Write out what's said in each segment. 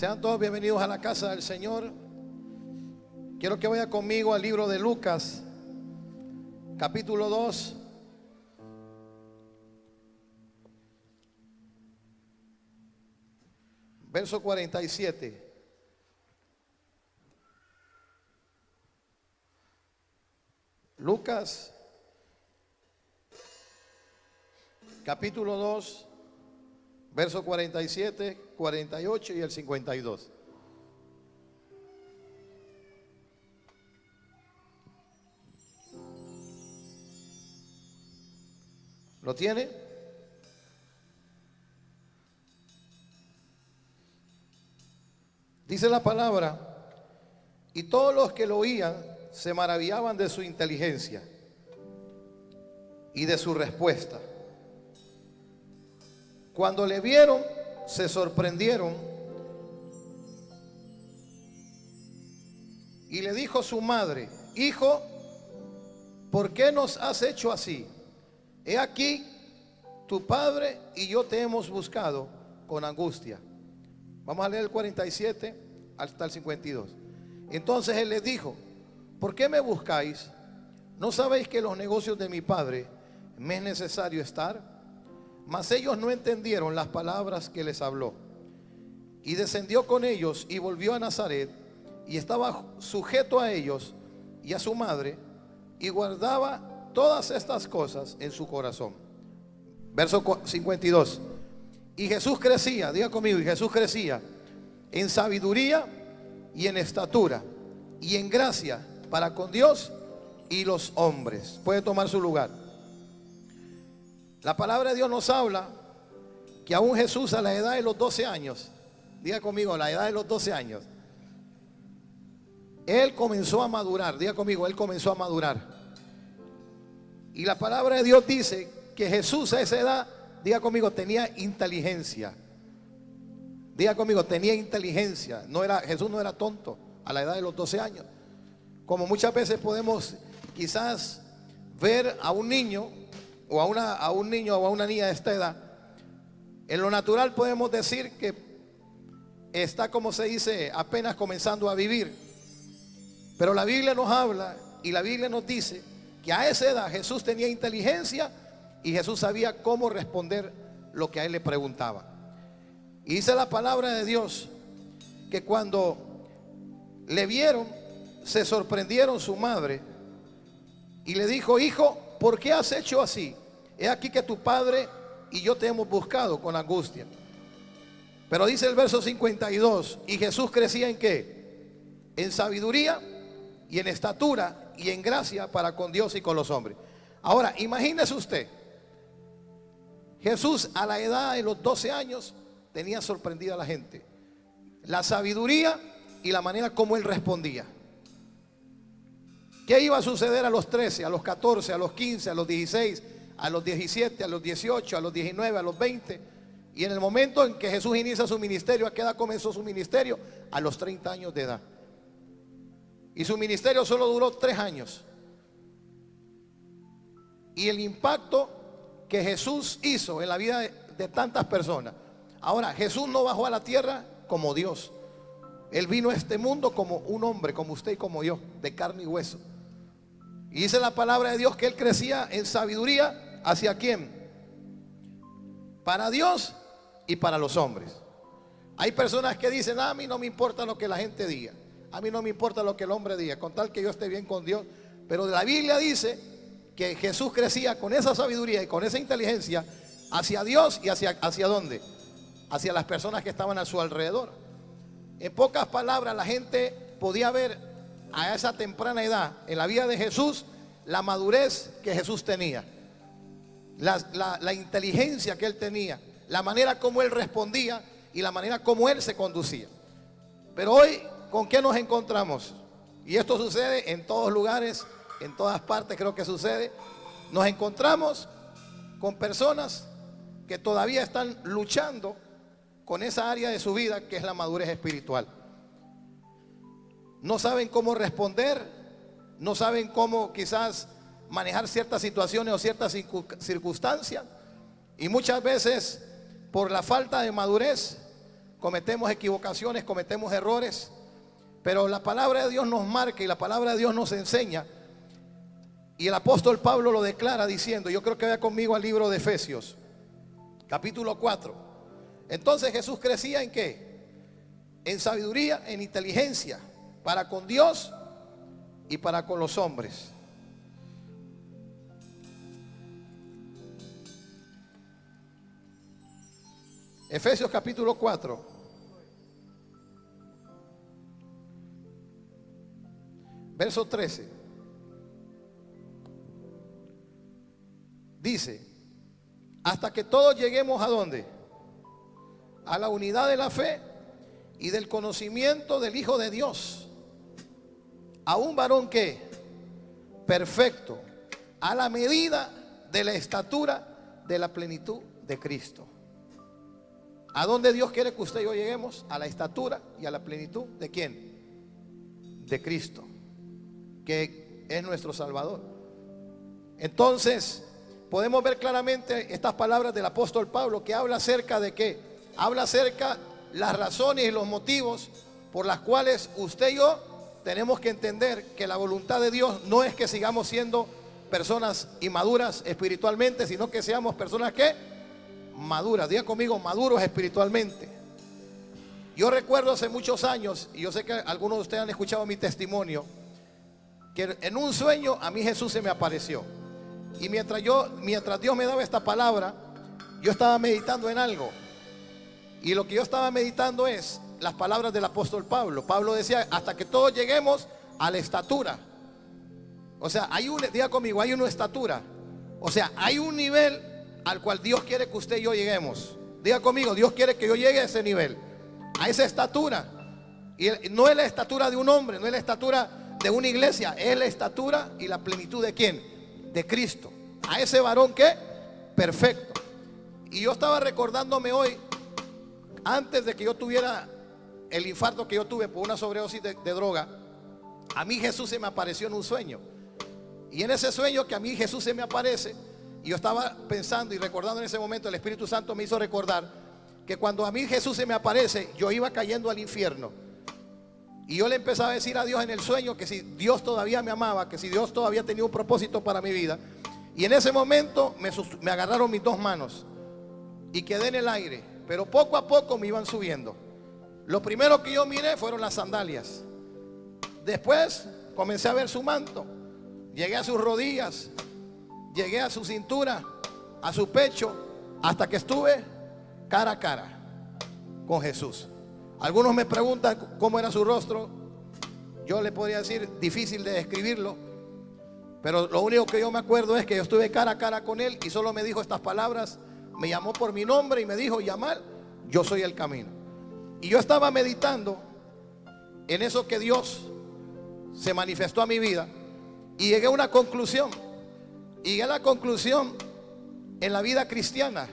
Sean todos bienvenidos a la casa del Señor. Quiero que vaya conmigo al libro de Lucas, capítulo 2. Verso 47. Lucas, capítulo 2, verso 47, 48 y el 52. ¿Lo tiene? Dice la palabra: y todos los que lo oían se maravillaban de su inteligencia y de su respuesta. Cuando le vieron, se sorprendieron, y le dijo su madre: hijo, ¿por qué nos has hecho así? He aquí, tu padre y yo te hemos buscado con angustia. Vamos a leer el 47 hasta el 52. Entonces él les dijo: ¿por qué me buscáis? ¿No sabéis que en los negocios de mi padre me es necesario estar? Mas ellos no entendieron las palabras que les habló. Y descendió con ellos y volvió a Nazaret, y estaba sujeto a ellos y a su madre, y guardaba todas estas cosas en su corazón. Verso 52. Y Jesús crecía, diga conmigo, y Jesús crecía en sabiduría y en estatura y en gracia para con Dios y los hombres. Puede tomar su lugar. La palabra de Dios nos habla que aún Jesús, a la edad de los 12 años, diga conmigo, a la edad de los 12 años, Él comenzó a madurar. Diga conmigo, Él comenzó a madurar. Y la palabra de Dios dice que Jesús a esa edad, diga conmigo, tenía inteligencia. Diga conmigo, tenía inteligencia. Jesús no era tonto a la edad de los 12 años. Como muchas veces podemos quizás ver a un niño o a un niño o a una niña de esta edad. En lo natural podemos decir que está, como se dice, apenas comenzando a vivir. Pero la Biblia nos habla y la Biblia nos dice que a esa edad Jesús tenía inteligencia y Jesús sabía cómo responder lo que a él le preguntaba. Y dice la palabra de Dios que cuando le vieron, se sorprendieron su madre y le dijo: hijo, ¿por qué has hecho así? He aquí que tu padre y yo te hemos buscado con angustia. Pero dice el verso 52: y Jesús crecía ¿en qué? En sabiduría y en estatura y en gracia para con Dios y con los hombres. Ahora, imagínese usted, Jesús a la edad de los 12 años tenía sorprendida a la gente. La sabiduría y la manera como él respondía. ¿Qué iba a suceder a los 13, a los 14, a los 15, a los 16, a los 17, a los 18, a los 19, a los 20? Y en el momento en que Jesús inicia su ministerio, ¿a qué edad comenzó su ministerio? A los 30 años de edad. Y su ministerio solo duró 3 años. Y el impacto que Jesús hizo en la vida de tantas personas. Ahora, Jesús no bajó a la tierra como Dios. Él vino a este mundo como un hombre, como usted y como yo, de carne y hueso. Y dice la palabra de Dios que él crecía en sabiduría. ¿Hacia quién? Para Dios y para los hombres. Hay personas que dicen: a mí no me importa lo que la gente diga, a mí no me importa lo que el hombre diga, con tal que yo esté bien con Dios. Pero la Biblia dice que Jesús crecía con esa sabiduría y con esa inteligencia hacia Dios y hacia ¿dónde? Hacia las personas que estaban a su alrededor. En pocas palabras, la gente podía ver a esa temprana edad en la vida de Jesús la madurez que Jesús tenía, la inteligencia que él tenía, la manera como él respondía y la manera como él se conducía. Pero hoy, ¿con qué nos encontramos? Y esto sucede en todos lugares, en todas partes creo que sucede. Nos encontramos con personas que todavía están luchando con esa área de su vida que es la madurez espiritual. No saben cómo responder, no saben cómo quizás manejar ciertas situaciones o ciertas circunstancias, y muchas veces por la falta de madurez cometemos equivocaciones, cometemos errores, pero la palabra de Dios nos marca y la palabra de Dios nos enseña. Y el apóstol Pablo lo declara diciendo, yo creo que vaya conmigo al libro de Efesios, capítulo 4. Entonces Jesús crecía ¿en qué? En sabiduría, en inteligencia, para con Dios y para con los hombres. Efesios capítulo 4. Verso 13. Dice, hasta que todos lleguemos ¿a dónde? A la unidad de la fe y del conocimiento del Hijo de Dios, a un varón que perfecto, a la medida de la estatura de la plenitud de Cristo. ¿A dónde Dios quiere que usted y yo lleguemos? A la estatura y a la plenitud ¿de quién? De Cristo, que es nuestro Salvador. Entonces podemos ver claramente estas palabras del apóstol Pablo, que habla acerca de qué. Habla acerca de las razones y los motivos por las cuales usted y yo tenemos que entender que la voluntad de Dios no es que sigamos siendo personas inmaduras espiritualmente, sino que seamos personas que maduras. Diga conmigo, maduros espiritualmente. Yo recuerdo hace muchos años, y yo sé que algunos de ustedes han escuchado mi testimonio, que en un sueño a mí Jesús se me apareció. Y mientras Dios me daba esta palabra, yo estaba meditando en algo. Y lo que yo estaba meditando es las palabras del apóstol Pablo. Pablo decía, hasta que todos lleguemos a la estatura. O sea, diga conmigo, hay una estatura. O sea, hay un nivel al cual Dios quiere que usted y yo lleguemos. Diga conmigo, Dios quiere que yo llegue a ese nivel, a esa estatura. Y no es la estatura de un hombre, no es la estatura de una iglesia, es la estatura y la plenitud ¿de quién? De Cristo. A ese varón que perfecto. Y yo estaba recordándome hoy, antes de que yo tuviera el infarto que yo tuve por una sobredosis de droga, a mí Jesús se me apareció en un sueño. Y en ese sueño que a mí Jesús se me aparece, y yo estaba pensando y recordando en ese momento, el Espíritu Santo me hizo recordar que cuando a mí Jesús se me aparece, yo iba cayendo al infierno. Y yo le empezaba a decir a Dios en el sueño que si Dios todavía me amaba, que si Dios todavía tenía un propósito para mi vida. Y en ese momento me agarraron mis dos manos y quedé en el aire, pero poco a poco me iban subiendo. Lo primero que yo miré fueron las sandalias. Después comencé a ver su manto. Llegué a sus rodillas, llegué a su cintura, a su pecho, hasta que estuve cara a cara con Jesús. Algunos me preguntan cómo era su rostro. Yo le podría decir, difícil de describirlo, pero lo único que yo me acuerdo es que yo estuve cara a cara con él y solo me dijo estas palabras. Me llamó por mi nombre y me dijo, Yamal, yo soy el camino. Y yo estaba meditando en eso que Dios se manifestó a mi vida y llegué a una conclusión. Y llegué a la conclusión en la vida cristiana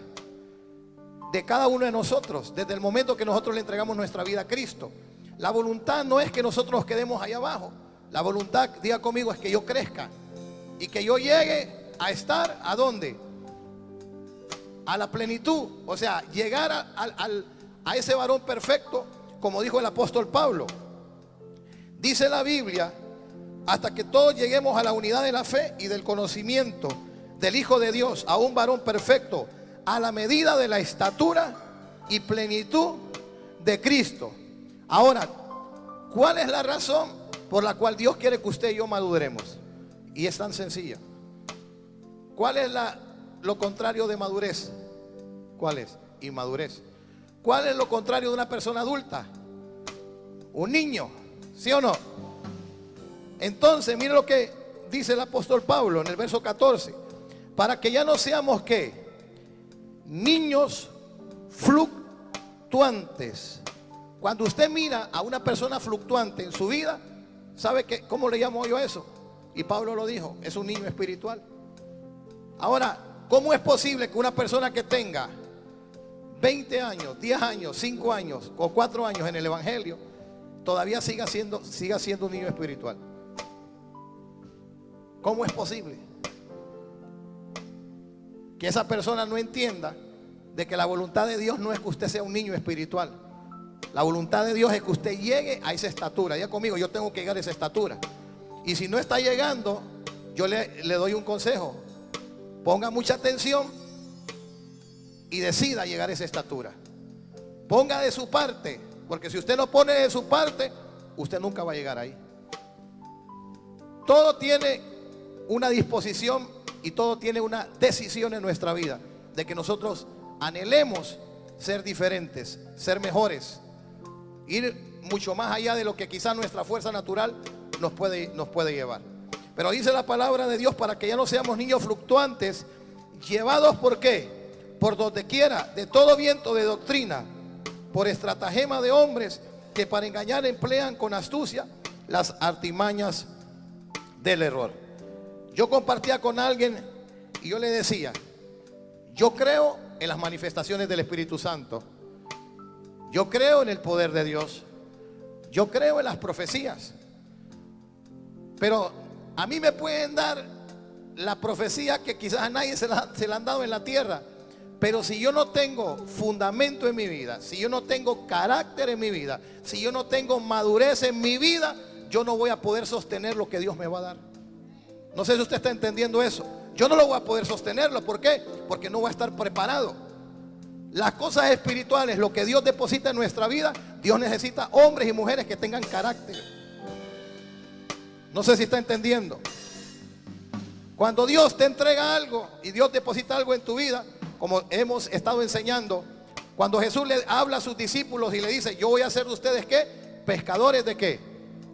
de cada uno de nosotros, desde el momento que nosotros le entregamos nuestra vida a Cristo. La voluntad no es que nosotros nos quedemos ahí abajo. La voluntad, diga conmigo, es que yo crezca y que yo llegue a estar ¿a dónde? A la plenitud. O sea, llegar a ese varón perfecto, como dijo el apóstol Pablo. Dice la Biblia, hasta que todos lleguemos a la unidad de la fe y del conocimiento del Hijo de Dios, a un varón perfecto, a la medida de la estatura y plenitud de Cristo. Ahora, ¿cuál es la razón por la cual Dios quiere que usted y yo maduremos? Y es tan sencilla. ¿Cuál es lo contrario de madurez? ¿Cuál es? Inmadurez. ¿Cuál es lo contrario de una persona adulta? Un niño, ¿sí o no? Entonces, mire lo que dice el apóstol Pablo en el verso 14. Para que ya no seamos ¿qué? Niños fluctuantes. Cuando usted mira a una persona fluctuante en su vida, ¿sabe cómo le llamo yo a eso? Y Pablo lo dijo, es un niño espiritual. Ahora, ¿cómo es posible que una persona que tenga 20 años, 10 años, 5 años o 4 años en el Evangelio todavía siga siendo un niño espiritual? ¿Cómo es posible que esa persona no entienda de que la voluntad de Dios no es que usted sea un niño espiritual? La voluntad de Dios es que usted llegue a esa estatura. Diga conmigo, yo tengo que llegar a esa estatura. Y si no está llegando, yo le doy un consejo. Ponga mucha atención y decida llegar a esa estatura. Ponga de su parte, porque si usted no pone de su parte, usted nunca va a llegar ahí. Todo tiene una disposición y todo tiene una decisión en nuestra vida, de que nosotros anhelemos ser diferentes, ser mejores, ir mucho más allá de lo que quizás nuestra fuerza natural nos puede llevar. Pero dice la palabra de Dios, para que ya no seamos niños fluctuantes, llevados ¿por qué? Por donde quiera, de todo viento de doctrina, por estratagema de hombres que para engañar emplean con astucia las artimañas del error. Yo compartía con alguien y yo le decía, yo creo en las manifestaciones del Espíritu Santo, yo creo en el poder de Dios, yo creo en las profecías, pero a mí me pueden dar la profecía que quizás a nadie se la han dado en la tierra, pero si yo no tengo fundamento en mi vida, si yo no tengo carácter en mi vida, si yo no tengo madurez en mi vida, yo no voy a poder sostener lo que Dios me va a dar. No sé si usted está entendiendo eso. Yo no lo voy a poder sostenerlo. ¿Por qué? Porque no voy a estar preparado. Las cosas espirituales, lo que Dios deposita en nuestra vida, Dios necesita hombres y mujeres que tengan carácter. No sé si está entendiendo. Cuando Dios te entrega algo y Dios deposita algo en tu vida, como hemos estado enseñando, cuando Jesús le habla a sus discípulos y le dice, yo voy a hacer de ustedes ¿qué? Pescadores de ¿qué?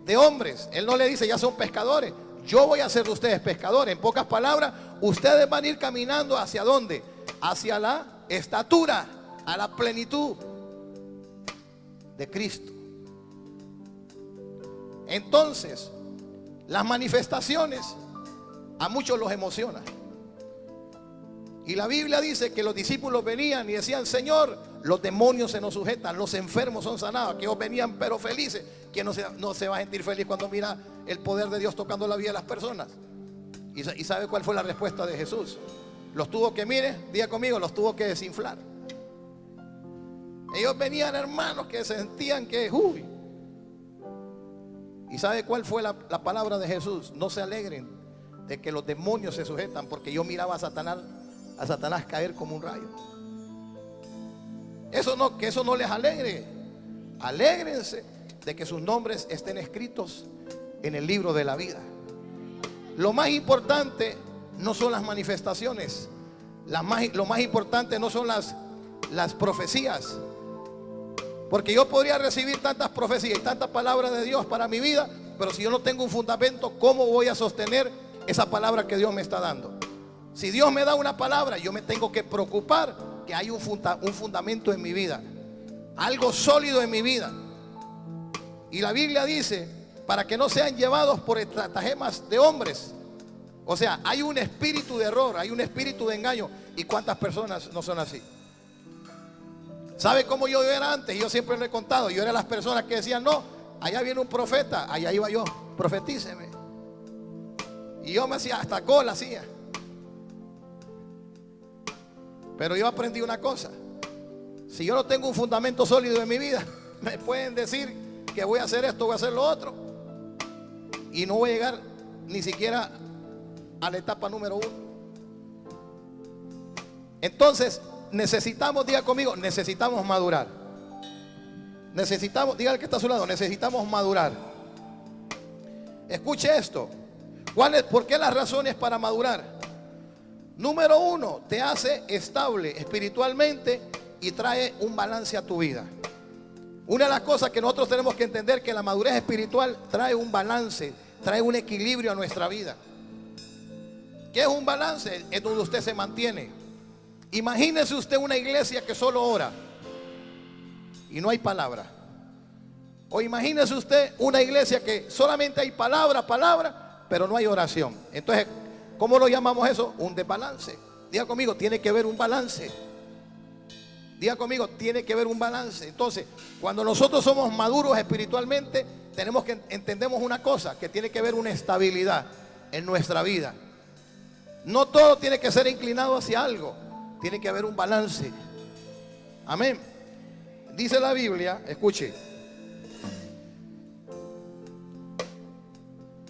De hombres. Él no le dice, ya son pescadores, yo voy a hacer de ustedes pescadores. En pocas palabras, ustedes van a ir caminando ¿hacia dónde? Hacia la estatura, a la plenitud de Cristo. Entonces, las manifestaciones a muchos los emocionan. Y la Biblia dice que los discípulos venían y decían, Señor, los demonios se nos sujetan, los enfermos son sanados. Que ellos venían pero felices. ¿Quién no se va a sentir feliz cuando mira el poder de Dios tocando la vida de las personas? ¿Y sabe cuál fue la respuesta de Jesús? Los tuvo que, mire, diga conmigo, los tuvo que desinflar. Ellos venían, hermanos, que sentían que uy. ¿Y sabe cuál fue la palabra de Jesús? No se alegren de que los demonios se sujetan, porque yo miraba a Satanás caer como un rayo. Que eso no les alegre. Alégrense de que sus nombres estén escritos en el libro de la vida. Lo más importante no son las manifestaciones. Lo más importante no son las profecías. Porque yo podría recibir tantas profecías y tantas palabras de Dios para mi vida, pero si yo no tengo un fundamento, ¿cómo voy a sostener esa palabra que Dios me está dando? Si Dios me da una palabra, yo me tengo que preocupar que hay un fundamento en mi vida, algo sólido en mi vida. Y la Biblia dice, para que no sean llevados por estratagemas de hombres. O sea, hay un espíritu de error, hay un espíritu de engaño. ¿Y cuántas personas no son así? ¿Sabe cómo yo era antes? Yo siempre lo he contado. Yo era las personas que decían, no, allá viene un profeta, allá iba yo, profetíceme. Y yo me hacía, hasta cola hacía. Pero yo aprendí una cosa: si yo no tengo un fundamento sólido en mi vida, me pueden decir que voy a hacer esto, voy a hacer lo otro, y no voy a llegar ni siquiera a la etapa número 1. Entonces necesitamos, diga conmigo, necesitamos madurar. Necesitamos, diga al que está a su lado, necesitamos madurar. Escuche esto. ¿Por qué las razones para madurar? Número 1, te hace estable espiritualmente y trae un balance a tu vida. Una de las cosas que nosotros tenemos que entender, que la madurez espiritual trae un balance, trae un equilibrio a nuestra vida. ¿Qué es un balance? Es donde usted se mantiene. Imagínese usted una iglesia que solo ora y no hay palabra. O imagínese usted una iglesia que solamente hay palabra, pero no hay oración. Entonces, ¿cómo lo llamamos eso? Un desbalance. Diga conmigo, tiene que haber un balance. Diga conmigo, tiene que haber un balance. Entonces, cuando nosotros somos maduros espiritualmente, entendemos una cosa, que tiene que haber una estabilidad en nuestra vida. No todo tiene que ser inclinado hacia algo. Tiene que haber un balance. Amén. Dice la Biblia, escuche,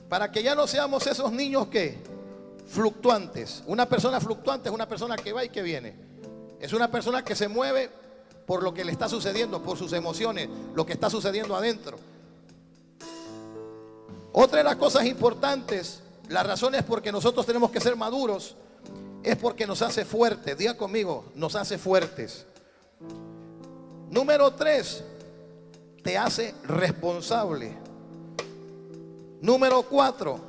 para que ya no seamos esos niños que fluctuantes. Una persona fluctuante es una persona que va y que viene. Es una persona que se mueve por lo que le está sucediendo, por sus emociones, lo que está sucediendo adentro. Otra de las cosas importantes, las razones por que nosotros tenemos que ser maduros, es porque nos hace fuertes. Diga conmigo, nos hace fuertes. Número 3, te hace responsable. Número 4,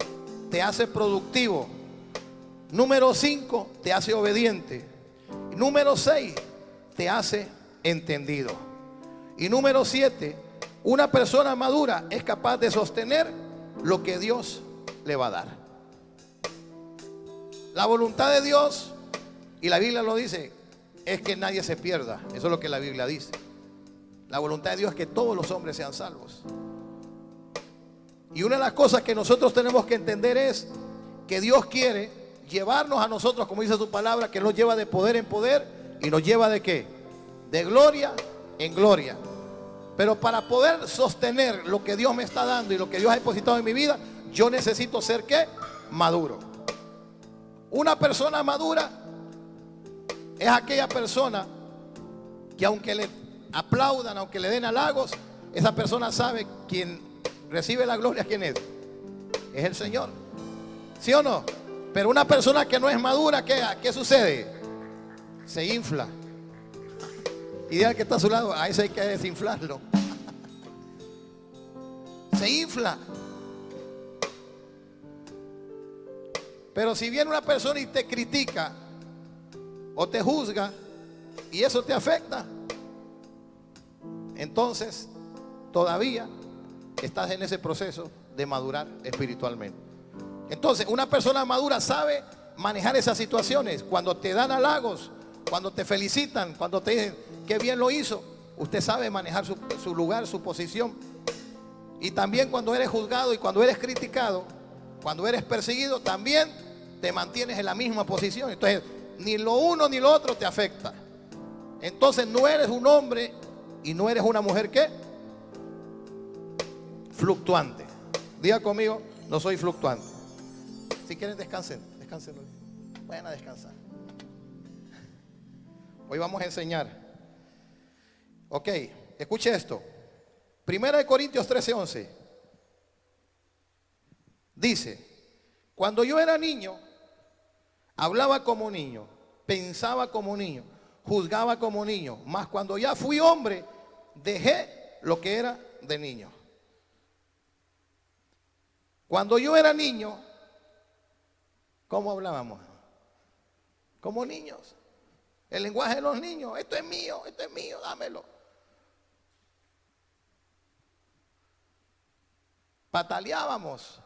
te hace productivo. Número 5, te hace obediente. Número 6, te hace entendido. Y número 7, una persona madura es capaz de sostener lo que Dios le va a dar. La voluntad de Dios, y la Biblia lo dice, es que nadie se pierda. Eso es lo que la Biblia dice. La voluntad de Dios es que todos los hombres sean salvos. Y una de las cosas que nosotros tenemos que entender es que Dios quiere llevarnos a nosotros, como dice su palabra, que nos lleva de poder en poder y nos lleva de ¿qué? De gloria en gloria. Pero para poder sostener lo que Dios me está dando y lo que Dios ha depositado en mi vida, yo necesito ser ¿qué? Maduro. Una persona madura es aquella persona que aunque le aplaudan, aunque le den halagos, esa persona sabe quién recibe la gloria, ¿quién es? Es el Señor. ¿Sí o no? Pero una persona que no es madura, ¿qué sucede? Se infla. Y al que está a su lado, a ese hay que desinflarlo. Se infla. Pero si viene una persona y te critica o te juzga y eso te afecta, entonces todavía estás en ese proceso de madurar espiritualmente. Entonces una persona madura sabe manejar esas situaciones. Cuando te dan halagos, cuando te felicitan, cuando te dicen qué bien lo hizo, usted sabe manejar su lugar, su posición. Y también cuando eres juzgado y cuando eres criticado, cuando eres perseguido, también te mantienes en la misma posición. Entonces ni lo uno ni lo otro te afecta. Entonces no eres un hombre y no eres una mujer ¿qué? Fluctuante. Diga conmigo, no soy fluctuante. Si quieren descansen, descansen. Vayan a descansar. Hoy vamos a enseñar. Ok, escuche esto. Primera de Corintios 13:11. Dice, cuando yo era niño, hablaba como niño, pensaba como niño, juzgaba como niño, mas cuando ya fui hombre, dejé lo que era de niño. Cuando yo era niño, ¿cómo hablábamos? Como niños. El lenguaje de los niños, esto es mío, dámelo. Pataleábamos.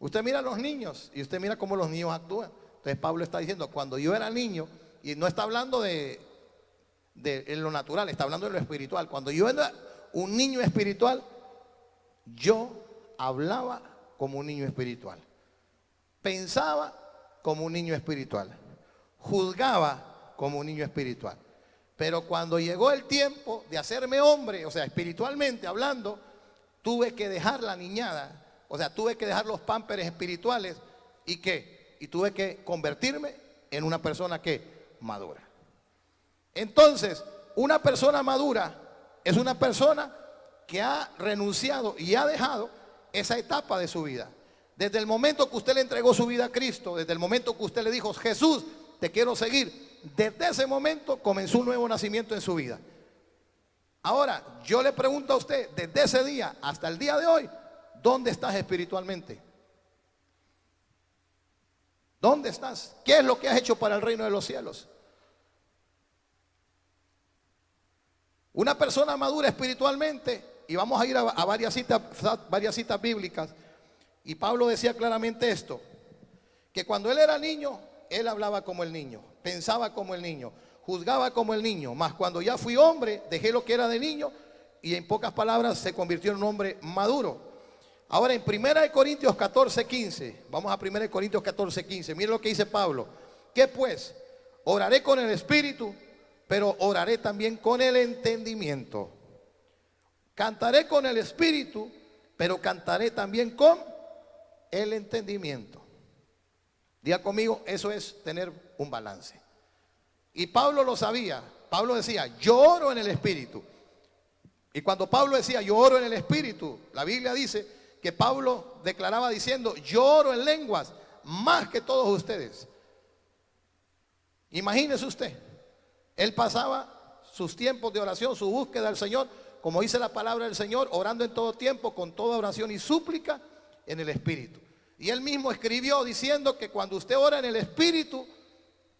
Usted mira a los niños y usted mira cómo los niños actúan. Entonces Pablo está diciendo, cuando yo era niño, y no está hablando de lo natural, está hablando de lo espiritual. Cuando yo era un niño espiritual, yo hablaba como un niño espiritual, pensaba como un niño espiritual, juzgaba como un niño espiritual. Pero cuando llegó el tiempo de hacerme hombre, o sea, espiritualmente hablando, tuve que dejar la niñada, o sea, tuve que dejar los pámperes espirituales. ¿Y qué? Y tuve que convertirme en una persona que madura. Entonces, una persona madura es una persona que ha renunciado y ha dejado esa etapa de su vida. Desde el momento que usted le entregó su vida a Cristo, desde el momento que usted le dijo, Jesús, te quiero seguir, desde ese momento comenzó un nuevo nacimiento en su vida. Ahora, yo le pregunto a usted, desde ese día hasta el día de hoy, ¿dónde estás espiritualmente? ¿Dónde estás? ¿Qué es lo que has hecho para el reino de los cielos? Una persona madura espiritualmente, y vamos a ir a varias citas bíblicas, y Pablo decía claramente esto, que cuando él era niño, él hablaba como el niño, pensaba como el niño, juzgaba como el niño, mas cuando ya fui hombre, dejé lo que era de niño, y en pocas palabras se convirtió en un hombre maduro. Ahora en 1 Corintios 14:15, vamos a 1 Corintios 14:15, mire lo que dice Pablo. ¿Qué pues? Oraré con el espíritu, pero oraré también con el entendimiento. Cantaré con el espíritu, pero cantaré también con el entendimiento. Diga conmigo, eso es tener un balance. Y Pablo lo sabía. Pablo decía, yo oro en el espíritu. Y cuando Pablo decía, yo oro en el espíritu, la Biblia dice que Pablo declaraba diciendo, yo oro en lenguas más que todos ustedes. Imagínese usted, él pasaba sus tiempos de oración, su búsqueda del Señor, como dice la palabra del Señor, orando en todo tiempo, con toda oración y súplica en el espíritu. Y él mismo escribió diciendo que cuando usted ora en el espíritu,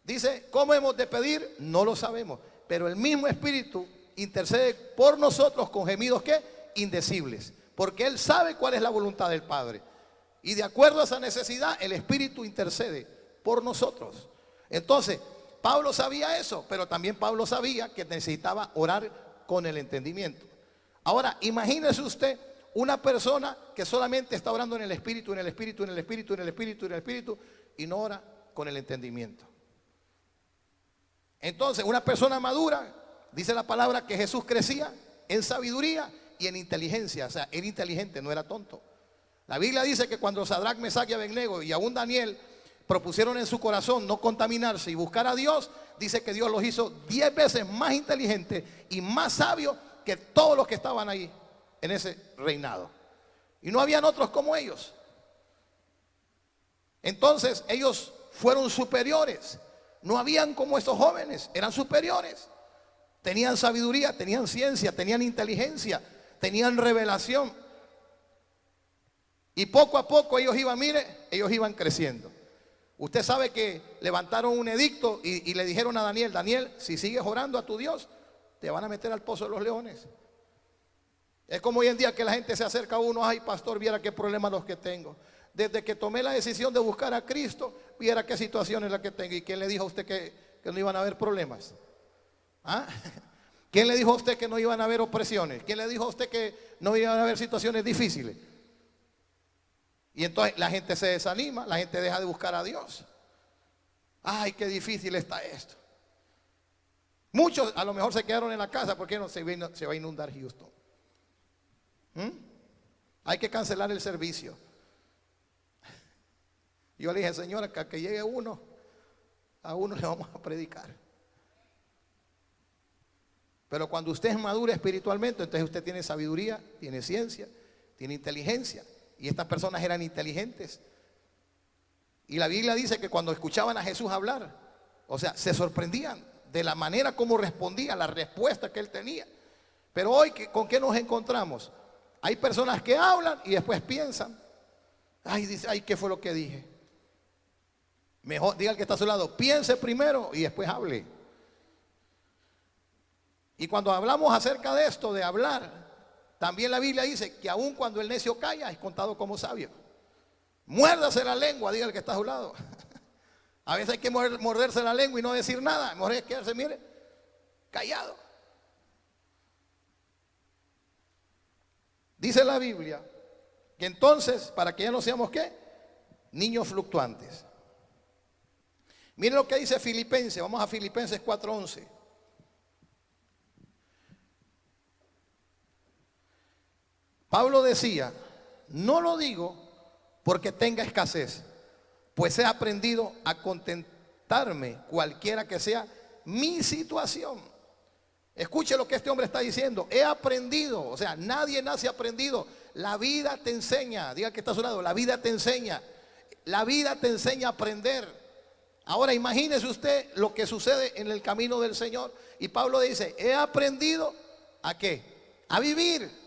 dice, ¿cómo hemos de pedir? No lo sabemos, pero el mismo espíritu intercede por nosotros con gemidos ¿qué? Indecibles, porque él sabe cuál es la voluntad del Padre. Y de acuerdo a esa necesidad, el espíritu intercede por nosotros. Entonces, Pablo sabía eso, pero también Pablo sabía que necesitaba orar con el entendimiento. Ahora, imagínese usted una persona que solamente está orando en el espíritu, en el espíritu, en el espíritu, en el espíritu, en el espíritu, y no ora con el entendimiento. Entonces, una persona madura, dice la palabra que Jesús crecía en sabiduría y en inteligencia. O sea, era inteligente, no era tonto. La Biblia dice que cuando Sadrach, Mesach y Abednego y aún Daniel propusieron en su corazón no contaminarse y buscar a Dios, dice que Dios los hizo 10 veces más inteligentes y más sabios que todos los que estaban ahí en ese reinado. Y no habían otros como ellos. Entonces ellos fueron superiores. No habían como estos jóvenes, eran superiores. Tenían sabiduría, tenían ciencia, tenían inteligencia, tenían revelación. Y poco a poco ellos iban, mire, ellos iban creciendo. Usted sabe que levantaron un edicto y le dijeron a Daniel, Daniel, si sigues orando a tu Dios, te van a meter al pozo de los leones. Es como hoy en día que la gente se acerca a uno, ay pastor, viera qué problemas los que tengo. Desde que tomé la decisión de buscar a Cristo, viera qué situación es la que tengo. ¿Y quién le dijo a usted que no iban a haber problemas? ¿Ah? ¿Quién le dijo a usted que no iban a haber opresiones? ¿Quién le dijo a usted que no iban a haber situaciones difíciles? Y entonces la gente se desanima, la gente deja de buscar a Dios. Ay, qué difícil está esto. Muchos a lo mejor se quedaron en la casa porque no se va a inundar Houston. Hay que cancelar el servicio. Yo le dije, señora, que llegue uno, a uno le vamos a predicar. Pero cuando usted es maduro espiritualmente, entonces usted tiene sabiduría, tiene ciencia, tiene inteligencia. Y estas personas eran inteligentes. Y la Biblia dice que cuando escuchaban a Jesús hablar, o sea, se sorprendían de la manera como respondía, la respuesta que él tenía. Pero hoy, ¿con qué nos encontramos? Hay personas que hablan y después piensan, ay, dice, ay, ¿qué fue lo que dije? Mejor diga al que está a su lado, piense primero y después hable. Y cuando hablamos acerca de esto, de hablar, también la Biblia dice que aun cuando el necio calla es contado como sabio. Muérdase la lengua, diga el que está a su lado. A veces hay que morderse la lengua y no decir nada. Mejor es quedarse, mire, callado. Dice la Biblia que entonces, para que ya no seamos ¿qué? Niños fluctuantes. Miren lo que dice Filipenses. Vamos a Filipenses 4:11. Pablo decía, no lo digo porque tenga escasez, pues he aprendido a contentarme cualquiera que sea mi situación. Escuche lo que este hombre está diciendo, he aprendido, o sea, nadie nace aprendido. La vida te enseña, diga que está a su lado, la vida te enseña. La vida te enseña a aprender. Ahora imagínese usted lo que sucede en el camino del Señor. Y Pablo dice, he aprendido ¿a qué? A vivir.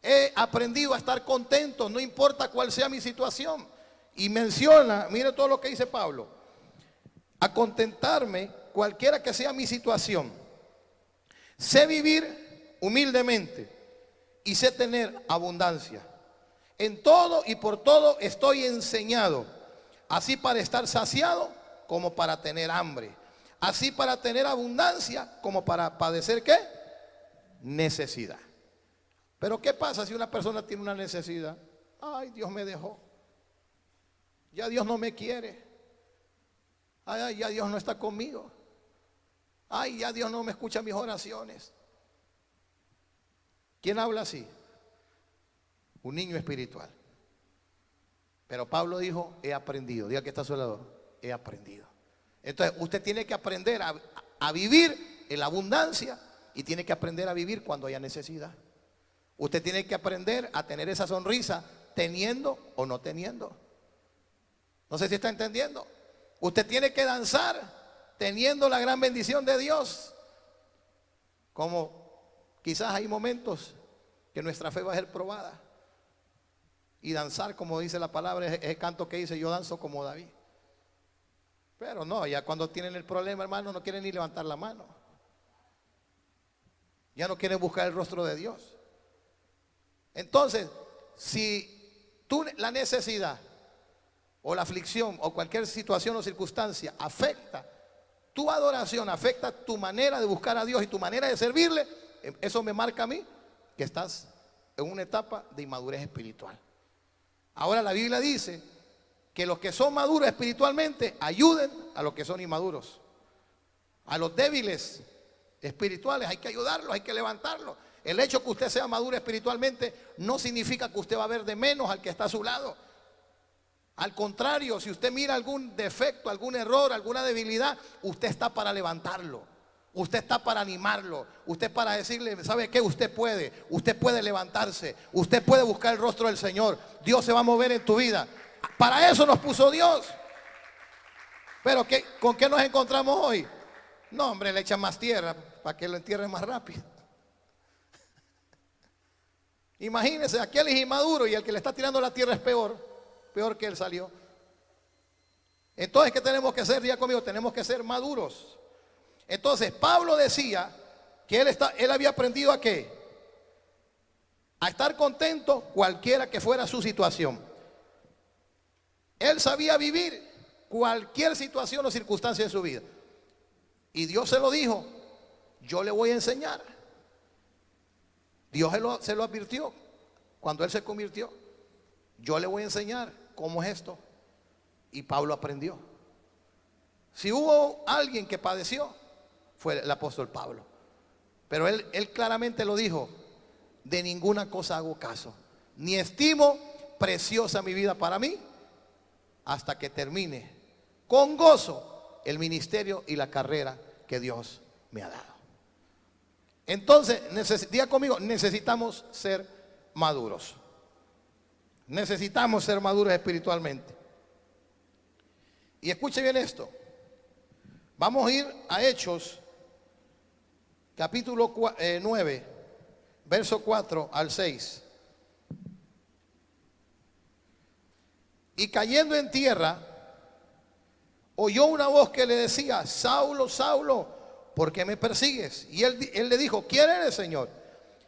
He aprendido a estar contento, no importa cuál sea mi situación. Y menciona, mire todo lo que dice Pablo, a contentarme cualquiera que sea mi situación. Sé vivir humildemente y sé tener abundancia. En todo y por todo estoy enseñado, así para estar saciado como para tener hambre, así para tener abundancia como para padecer ¿qué? Necesidad. Pero ¿qué pasa si una persona tiene una necesidad? Ay, Dios me dejó. Ya Dios no me quiere. Ay, ya Dios no está conmigo. Ay, ya Dios no me escucha mis oraciones. ¿Quién habla así? Un niño espiritual. Pero Pablo dijo, he aprendido. Diga que está a su lado, he aprendido. Entonces usted tiene que aprender a vivir en la abundancia y tiene que aprender a vivir cuando haya necesidad. Usted tiene que aprender a tener esa sonrisa teniendo o no teniendo. No sé si está entendiendo. Usted tiene que danzar teniendo la gran bendición de Dios. Como quizás hay momentos que nuestra fe va a ser probada. Y danzar, como dice la palabra, es el canto que dice, yo danzo como David. Pero no, ya cuando tienen el problema, hermano, no quieren ni levantar la mano. Ya no quieren buscar el rostro de Dios. Entonces, si la necesidad o la aflicción o cualquier situación o circunstancia afecta tu adoración, afecta tu manera de buscar a Dios y tu manera de servirle, eso me marca a mí que estás en una etapa de inmadurez espiritual. Ahora la Biblia dice que los que son maduros espiritualmente ayuden a los que son inmaduros. A los débiles espirituales hay que ayudarlos, hay que levantarlos. El hecho que usted sea maduro espiritualmente no significa que usted va a ver de menos al que está a su lado. Al contrario, si usted mira algún defecto, algún error, alguna debilidad, usted está para levantarlo. Usted está para animarlo. Usted para decirle, ¿sabe qué? Usted puede levantarse. Usted puede buscar el rostro del Señor. Dios se va a mover en tu vida. Para eso nos puso Dios. Pero ¿con qué nos encontramos hoy? No, hombre, le echan más tierra para que lo entierren más rápido. Imagínense, aquel es inmaduro y el que le está tirando la tierra es peor que él salió. Entonces, ¿qué tenemos que hacer? Diga conmigo, tenemos que ser maduros. Entonces, Pablo decía que él había aprendido ¿a qué? A estar contento cualquiera que fuera su situación. Él sabía vivir cualquier situación o circunstancia de su vida. Y Dios se lo dijo, yo le voy a enseñar. Dios se lo advirtió cuando él se convirtió. Yo le voy a enseñar cómo es esto. Y Pablo aprendió. Si hubo alguien que padeció, fue el apóstol Pablo. Pero él claramente lo dijo, de ninguna cosa hago caso, ni estimo preciosa mi vida para mí, hasta que termine con gozo el ministerio y la carrera que Dios me ha dado. Entonces, diga conmigo, necesitamos ser maduros. Necesitamos ser maduros espiritualmente. Y escuche bien esto. Vamos a ir a Hechos, capítulo 9, verso 4 al 6. Y cayendo en tierra, oyó una voz que le decía, Saulo, Saulo, ¿por qué me persigues? Y él le dijo, ¿quién eres, Señor?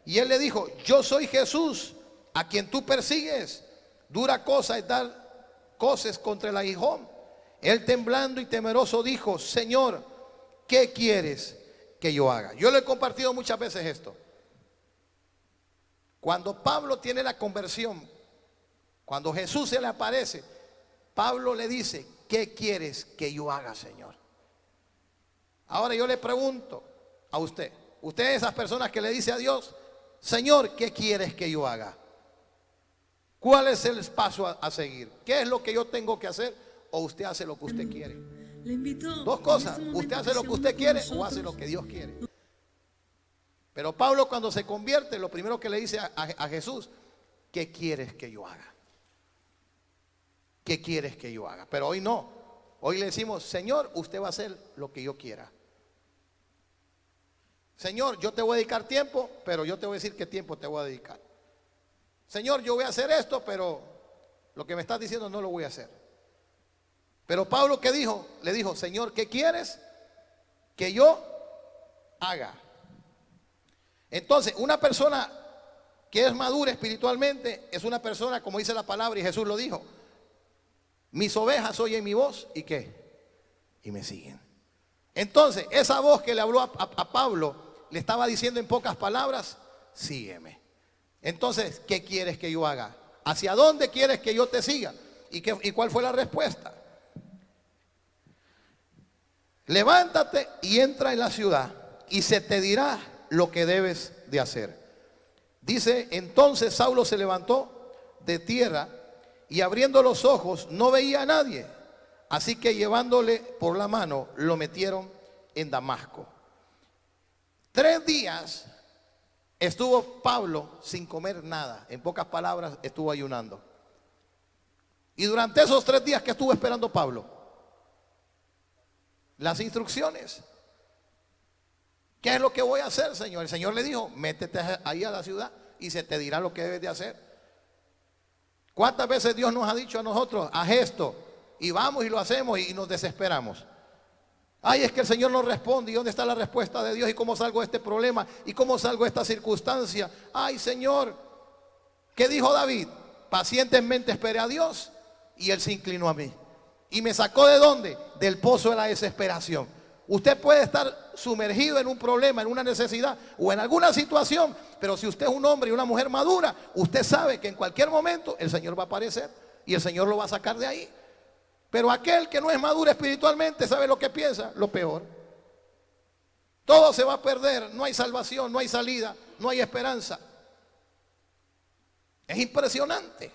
Y él le dijo, yo soy Jesús, a quien tú persigues. Dura cosa es dar coces contra el aguijón. Él temblando y temeroso dijo, Señor, ¿qué quieres que yo haga? Yo le he compartido muchas veces esto. Cuando Pablo tiene la conversión, cuando Jesús se le aparece, Pablo le dice, ¿qué quieres que yo haga, Señor? Ahora yo le pregunto a usted es de esas personas que le dice a Dios, Señor, ¿qué quieres que yo haga? ¿Cuál es el paso a seguir? ¿Qué es lo que yo tengo que hacer? ¿O usted hace lo que usted quiere? Dos cosas, usted hace lo que usted quiere o hace lo que Dios quiere. Pero Pablo cuando se convierte, lo primero que le dice a Jesús, ¿qué quieres que yo haga? ¿Qué quieres que yo haga? Pero hoy no, hoy le decimos, Señor, usted va a hacer lo que yo quiera. Señor, yo te voy a dedicar tiempo, pero yo te voy a decir qué tiempo te voy a dedicar. Señor, yo voy a hacer esto, pero lo que me estás diciendo no lo voy a hacer. Pero Pablo, ¿qué dijo? Le dijo, Señor, ¿qué quieres que yo haga? Entonces, una persona que es madura espiritualmente es una persona, como dice la palabra y Jesús lo dijo, mis ovejas oyen mi voz y ¿qué? Y me siguen. Entonces, esa voz que le habló a Pablo le estaba diciendo en pocas palabras, sígueme. Entonces, ¿qué quieres que yo haga? ¿Hacia dónde quieres que yo te siga? ¿Y cuál fue la respuesta? levántate y entra en la ciudad y se te dirá lo que debes de hacer. Dice, entonces Saulo se levantó de tierra y abriendo los ojos no veía a nadie. Así que llevándole por la mano lo metieron en Damasco. 3 días estuvo Pablo sin comer nada. En pocas palabras, estuvo ayunando. Y durante esos 3 días que estuvo esperando Pablo, las instrucciones. ¿Qué es lo que voy a hacer, Señor? El Señor le dijo, métete ahí a la ciudad y se te dirá lo que debes de hacer. ¿Cuántas veces Dios nos ha dicho a nosotros, haz esto? Y vamos y lo hacemos y nos desesperamos. Ay, es que el Señor no responde. ¿Y dónde está la respuesta de Dios? ¿Y cómo salgo de este problema? ¿Y cómo salgo de esta circunstancia? Ay, Señor, ¿qué dijo David? Pacientemente esperé a Dios y Él se inclinó a mí. ¿Y me sacó de dónde? Del pozo de la desesperación. Usted puede estar sumergido en un problema, en una necesidad o en alguna situación, pero si usted es un hombre y una mujer madura, usted sabe que en cualquier momento el Señor va a aparecer y el Señor lo va a sacar de ahí. Pero aquel que no es maduro espiritualmente, ¿sabe lo que piensa? Lo peor. Todo se va a perder, no hay salvación, no hay salida, no hay esperanza. Es impresionante.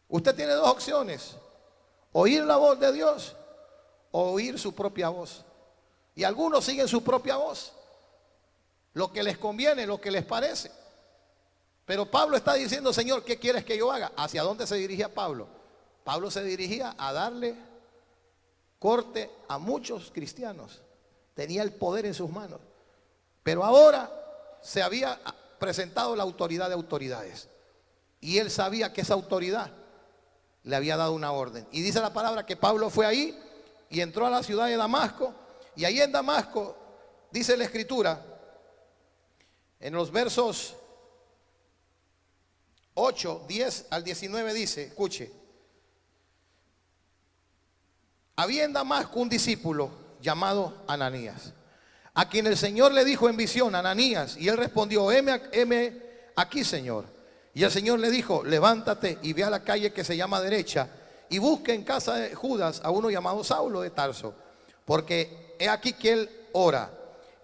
Usted tiene 2 opciones: oír la voz de Dios o oír su propia voz. Y algunos siguen su propia voz, lo que les conviene, lo que les parece. Pero Pablo está diciendo, Señor, ¿qué quieres que yo haga? ¿Hacia dónde se dirigía Pablo? Pablo se dirigía a darle corte a muchos cristianos. Tenía el poder en sus manos. Pero ahora se había presentado la autoridad de autoridades. Y él sabía que esa autoridad le había dado una orden. Y dice la palabra que Pablo fue ahí y entró a la ciudad de Damasco. Y ahí en Damasco, dice la Escritura, en los versos 8, 10 al 19 dice, escuche: había en Damasco un discípulo llamado Ananías, a quien el Señor le dijo en visión, Ananías, y él respondió, heme aquí, Señor. Y el Señor le dijo, levántate y ve a la calle que se llama Derecha y busca en casa de Judas a uno llamado Saulo de Tarso, porque he aquí que él ora.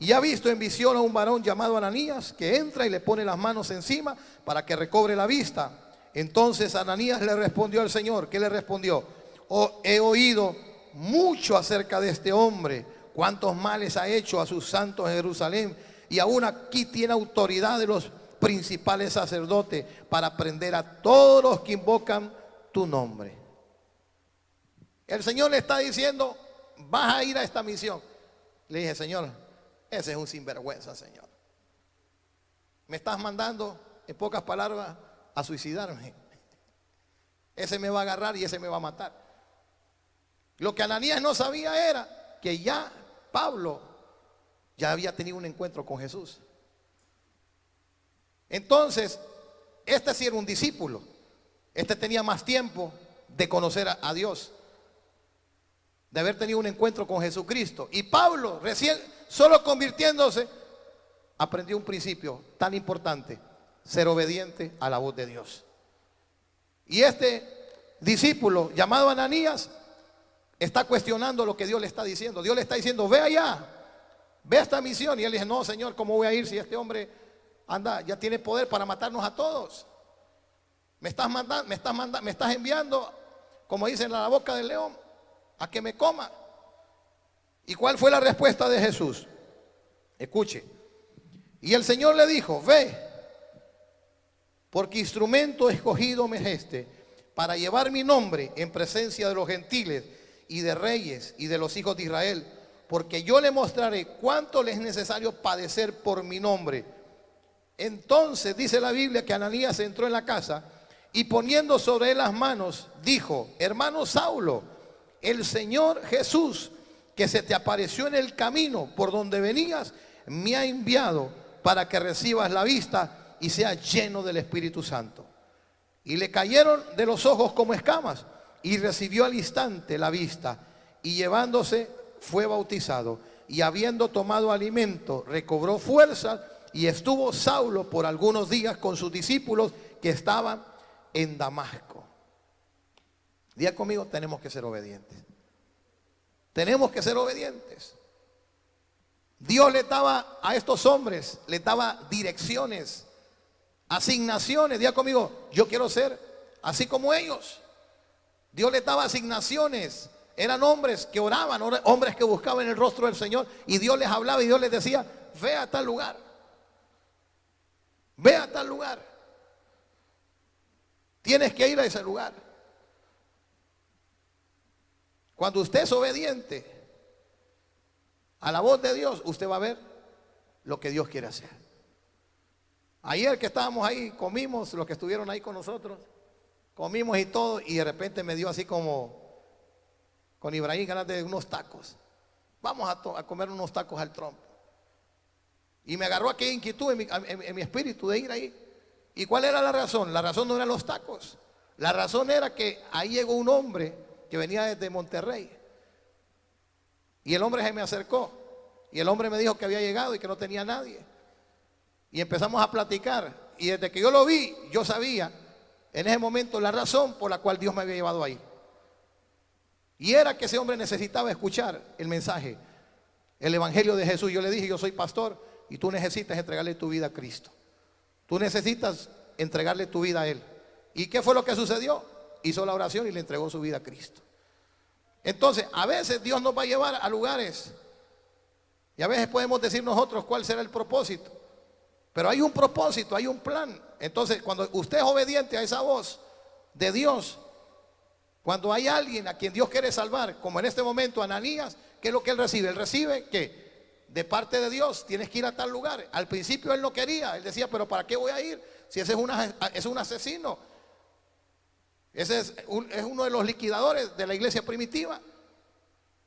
Y ha visto en visión a un varón llamado Ananías que entra y le pone las manos encima para que recobre la vista. Entonces Ananías le respondió al Señor. ¿Qué le respondió? He oído mucho acerca de este hombre, cuántos males ha hecho a sus santos en Jerusalén, y aún aquí tiene autoridad de los principales sacerdotes para prender a todos los que invocan tu nombre. El Señor le está diciendo, vas a ir a esta misión. Le dije, Señor, ese es un sinvergüenza, Señor. Me estás mandando, en pocas palabras, a suicidarme. Ese me va a agarrar y ese me va a matar. Lo que Ananías no sabía era que ya Pablo ya había tenido un encuentro con Jesús. Entonces, este sí era un discípulo. Este tenía más tiempo de conocer a Dios, de haber tenido un encuentro con Jesucristo. Y Pablo, recién, solo convirtiéndose, aprendió un principio tan importante: ser obediente a la voz de Dios. Y este discípulo llamado Ananías está cuestionando lo que Dios le está diciendo. Dios le está diciendo, ve allá, ve a esta misión. Y él dice, no, Señor, ¿cómo voy a ir si este hombre anda, ya tiene poder para matarnos a todos? Me estás enviando, como dicen, a la boca del león, a que me coma. ¿Y cuál fue la respuesta de Jesús? Escuche. Y el Señor le dijo, ve, porque instrumento escogido me es este, para llevar mi nombre en presencia de los gentiles y de reyes y de los hijos de Israel, porque yo le mostraré cuánto les es necesario padecer por mi nombre. Entonces dice la Biblia que Ananías entró en la casa y poniendo sobre él las manos, dijo, hermano Saulo, el Señor Jesús, que se te apareció en el camino por donde venías, me ha enviado para que recibas la vista y seas lleno del Espíritu Santo. Y le cayeron de los ojos como escamas y recibió al instante la vista, y llevándose fue bautizado, y habiendo tomado alimento recobró fuerza, y estuvo Saulo por algunos días con sus discípulos que estaban en Damasco. Diga conmigo, tenemos que ser obedientes. Tenemos que ser obedientes. Dios le daba a estos hombres, les daba direcciones, asignaciones. Diga conmigo, yo quiero ser así como ellos. Dios les daba asignaciones. Eran hombres que oraban, hombres que buscaban el rostro del Señor. Y Dios les hablaba y Dios les decía, ve a tal lugar. Ve a tal lugar. Tienes que ir a ese lugar. Cuando usted es obediente a la voz de Dios, usted va a ver lo que Dios quiere hacer. Ayer que estábamos ahí, comimos, los que estuvieron ahí con nosotros, comimos y todo, y de repente me dio así como con Ibrahim ganas de unos tacos. Vamos a comer unos tacos al trompo. Y me agarró aquella inquietud en mi espíritu de ir ahí. ¿Y cuál era la razón? La razón no eran los tacos. La razón era que ahí llegó un hombre que venía desde Monterrey. Y el hombre se me acercó. Y el hombre me dijo que había llegado y que no tenía nadie. Y empezamos a platicar. Y desde que yo lo vi, yo sabía en ese momento la razón por la cual Dios me había llevado ahí. Y era que ese hombre necesitaba escuchar el mensaje, el evangelio de Jesús. Yo le dije, yo soy pastor y tú necesitas entregarle tu vida a Cristo. Tú necesitas entregarle tu vida a Él. ¿Y qué fue lo que sucedió? Hizo la oración y le entregó su vida a Cristo. Entonces, a veces Dios nos va a llevar a lugares y a veces podemos decir nosotros cuál será el propósito. Pero hay un propósito, hay un plan. Entonces, cuando usted es obediente a esa voz de Dios, cuando hay alguien a quien Dios quiere salvar, como en este momento Ananías, ¿qué es lo que él recibe? Él recibe que de parte de Dios tienes que ir a tal lugar. Al principio él no quería, él decía, pero ¿para qué voy a ir? Si ese es un asesino. Ese es uno de los liquidadores de la iglesia primitiva.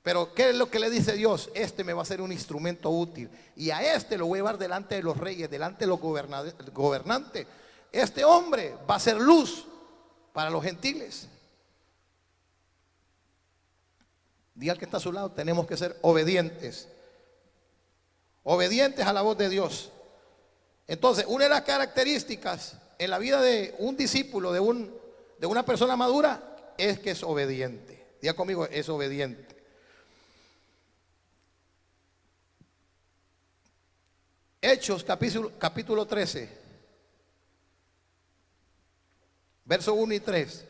Pero ¿qué es lo que le dice Dios? Este me va a ser un instrumento útil. Y a este lo voy a llevar delante de los reyes, delante de los gobernantes. Este hombre va a ser luz para los gentiles. Diga al que está a su lado, tenemos que ser obedientes. Obedientes a la voz de Dios. Entonces, una de las características en la vida de un discípulo, de una persona madura, es que es obediente. Diga conmigo, es obediente. Hechos capítulo 13, verso 1 y 3.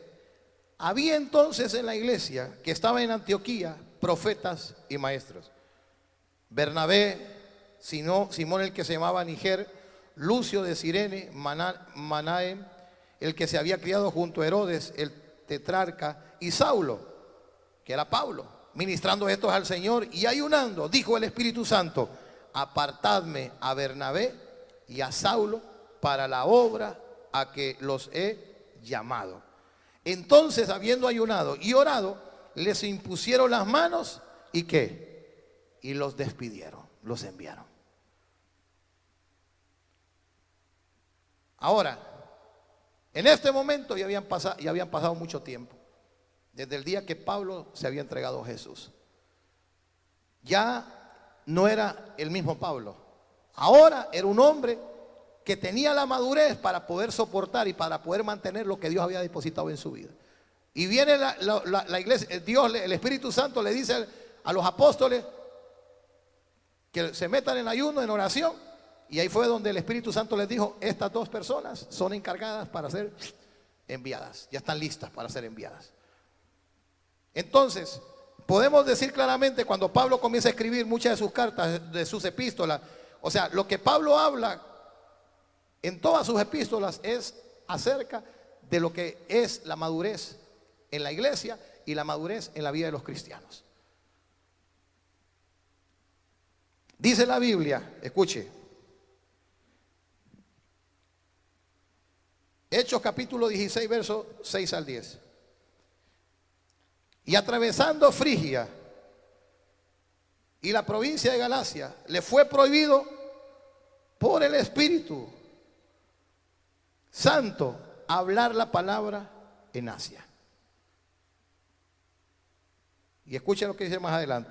Había entonces en la iglesia que estaba en Antioquía profetas y maestros: Bernabé, Simón el que se llamaba Niger, Lucio de Cirene, Manahem, el que se había criado junto a Herodes, el tetrarca, y Saulo, que era Pablo. Ministrando estos al Señor y ayunando, dijo el Espíritu Santo: apartadme a Bernabé y a Saulo para la obra a que los he llamado. Entonces, habiendo ayunado y orado, les impusieron las manos y ¿qué? Y los despidieron, los enviaron. Ahora, en este momento ya habían pasado mucho tiempo, desde el día que Pablo se había entregado a Jesús. Ya no era el mismo Pablo. Ahora era un hombre que tenía la madurez para poder soportar y para poder mantener lo que Dios había depositado en su vida. Y viene la iglesia, Dios, el Espíritu Santo le dice a los apóstoles que se metan en ayuno, en oración. Y ahí fue donde el Espíritu Santo les dijo: estas dos personas son encargadas para ser enviadas, ya están listas para ser enviadas. Entonces, podemos decir claramente, cuando Pablo comienza a escribir muchas de sus cartas, de sus epístolas, o sea, lo que Pablo habla en todas sus epístolas es acerca de lo que es la madurez en la iglesia y la madurez en la vida de los cristianos. Dice la Biblia, escuche, Hechos capítulo 16, versos 6 al 10. Y atravesando Frigia y la provincia de Galacia, le fue prohibido por el Espíritu Santo hablar la palabra en Asia. Y escuchen lo que dice más adelante.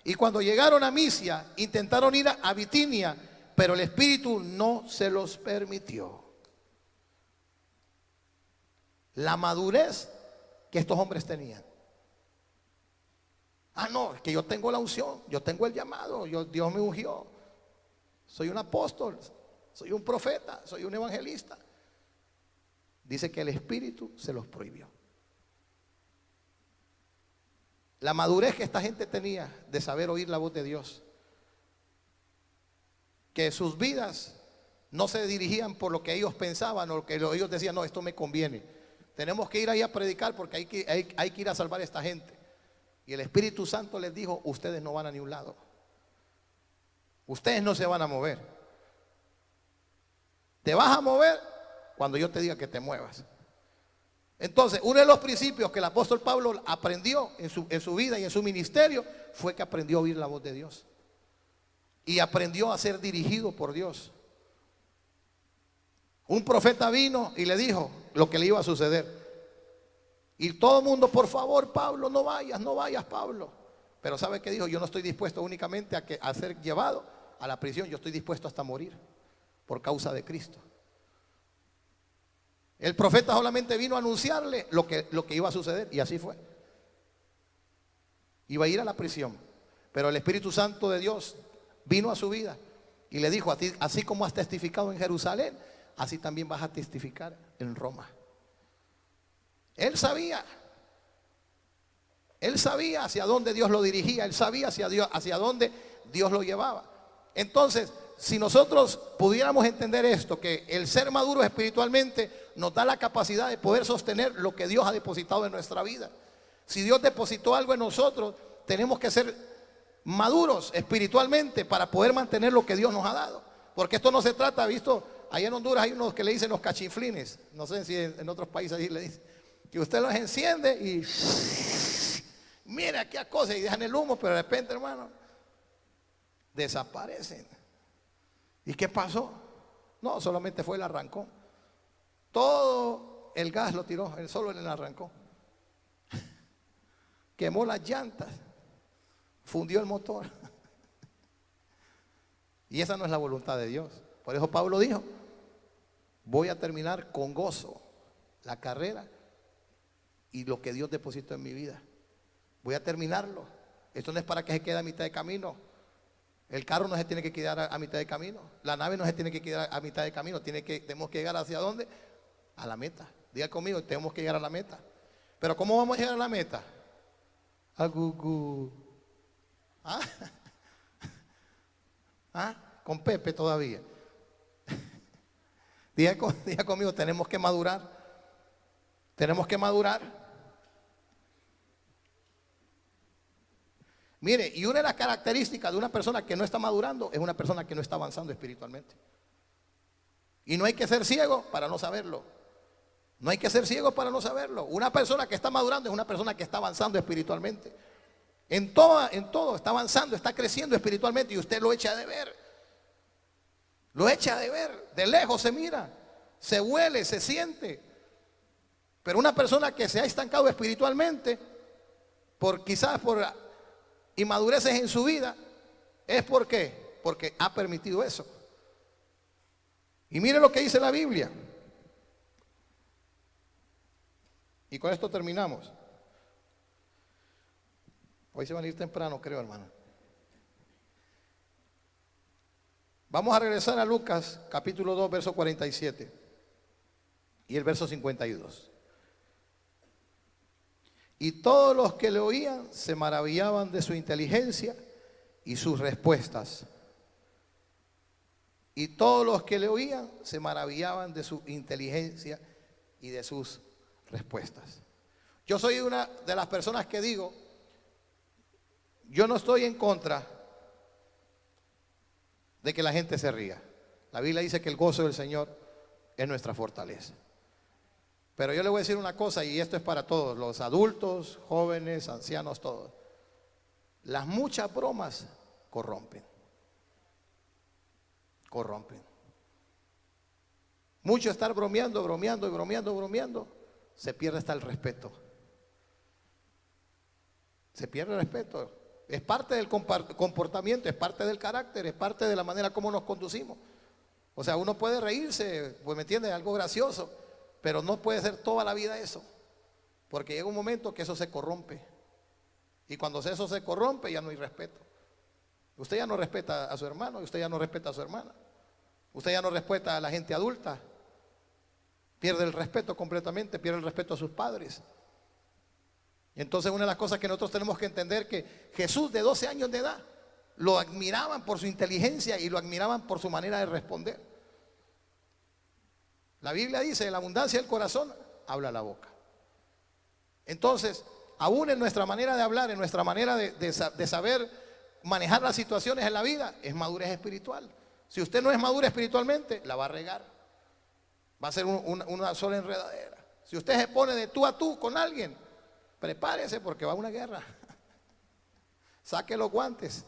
Y cuando llegaron a Misia, intentaron ir a Bitinia, pero el Espíritu no se los permitió. La madurez que estos hombres tenían. Ah, no, es que yo tengo la unción, yo tengo el llamado, Dios me ungió. Soy un apóstol, soy un profeta, soy un evangelista. Dice que el Espíritu se los prohibió. La madurez que esta gente tenía de saber oír la voz de Dios, que sus vidas no se dirigían por lo que ellos pensaban o lo que ellos decían, no, esto me conviene. Tenemos que ir ahí a predicar porque hay que ir a salvar a esta gente. Y el Espíritu Santo les dijo, ustedes no van a ningún lado. Ustedes no se van a mover. Te vas a mover cuando yo te diga que te muevas. Entonces, uno de los principios que el apóstol Pablo aprendió en su vida y en su ministerio fue que aprendió a oír la voz de Dios. Y aprendió a ser dirigido por Dios. Un profeta vino y le dijo lo que le iba a suceder. Y todo el mundo, por favor, Pablo, no vayas, Pablo. Pero ¿sabe qué dijo? Yo no estoy dispuesto únicamente a ser llevado a la prisión. Yo estoy dispuesto hasta morir por causa de Cristo. El profeta solamente vino a anunciarle lo que iba a suceder. Y así fue. Iba a ir a la prisión. Pero el Espíritu Santo de Dios vino a su vida y le dijo, así como has testificado en Jerusalén, así también vas a testificar en Roma. Él sabía hacia dónde Dios lo dirigía. Él sabía hacia dónde Dios lo llevaba. Entonces, si nosotros pudiéramos entender esto, que el ser maduro espiritualmente nos da la capacidad de poder sostener lo que Dios ha depositado en nuestra vida. Si Dios depositó algo en nosotros, tenemos que ser maduros espiritualmente para poder mantener lo que Dios nos ha dado. Porque esto no se trata, visto, allá en Honduras hay unos que le dicen los cachinflines. No sé si en otros países ahí le dicen. Que usted los enciende y mira qué cosa y dejan el humo, pero de repente, hermano, desaparecen. ¿Y qué pasó? No, solamente fue el arrancón. Todo el gas lo tiró, él solo le arrancó. Quemó las llantas, fundió el motor. Y esa no es la voluntad de Dios. Por eso Pablo dijo, voy a terminar con gozo la carrera y lo que Dios depositó en mi vida. Voy a terminarlo. Esto no es para que se quede a mitad de camino. El carro no se tiene que quedar a mitad de camino. La nave no se tiene que quedar a mitad de camino. Tenemos que llegar ¿hacia dónde? A la meta. Diga conmigo, tenemos que llegar a la meta. Pero ¿cómo vamos a llegar a la meta? A Gugu. ¿Ah? ¿Ah? Con Pepe todavía. Diga conmigo, tenemos que madurar. Tenemos que madurar. Mire, y una de las características de una persona que no está madurando es una persona que no está avanzando espiritualmente. Y no hay que ser ciego para no saberlo. No hay que ser ciego para no saberlo. Una persona que está madurando es una persona que está avanzando espiritualmente. En todo está avanzando, está creciendo espiritualmente y usted lo echa de ver. Lo echa de ver. De lejos se mira, se huele, se siente. Pero una persona que se ha estancado espiritualmente, quizás por inmadureces en su vida, es porque ha permitido eso. Y mire lo que dice la Biblia. Y con esto terminamos. Hoy se van a ir temprano, creo, hermano. Vamos a regresar a Lucas capítulo 2, verso 47 y el verso 52. Y todos los que le oían se maravillaban de su inteligencia y sus respuestas. Y todos los que le oían se maravillaban de su inteligencia y de sus respuestas. Yo soy una de las personas que digo, yo no estoy en contra de que la gente se ría. La Biblia dice que el gozo del Señor es nuestra fortaleza. Pero yo le voy a decir una cosa, y esto es para todos, los adultos, jóvenes, ancianos, todos. Las muchas bromas corrompen. Corrompen. Mucho estar bromeando, se pierde hasta el respeto. Se pierde el respeto. Es parte del comportamiento, es parte del carácter, es parte de la manera como nos conducimos. O sea, uno puede reírse, pues me entiende, algo gracioso, pero no puede ser toda la vida eso. Porque llega un momento que eso se corrompe. Y cuando eso se corrompe ya no hay respeto. Usted ya no respeta a su hermano y usted ya no respeta a su hermana. Usted ya no respeta a la gente adulta. Pierde el respeto completamente, pierde el respeto a sus padres. Y entonces una de las cosas que nosotros tenemos que entender, que Jesús de 12 años de edad lo admiraban por su inteligencia y lo admiraban por su manera de responder. La Biblia dice: de la abundancia del corazón habla la boca. Entonces, aún en nuestra manera de hablar, en nuestra manera de saber manejar las situaciones en la vida, es madurez espiritual. Si usted no es madura espiritualmente, la va a regar. Va a ser una sola enredadera. Si usted se pone de tú a tú con alguien, prepárese porque va a una guerra. Saque los guantes.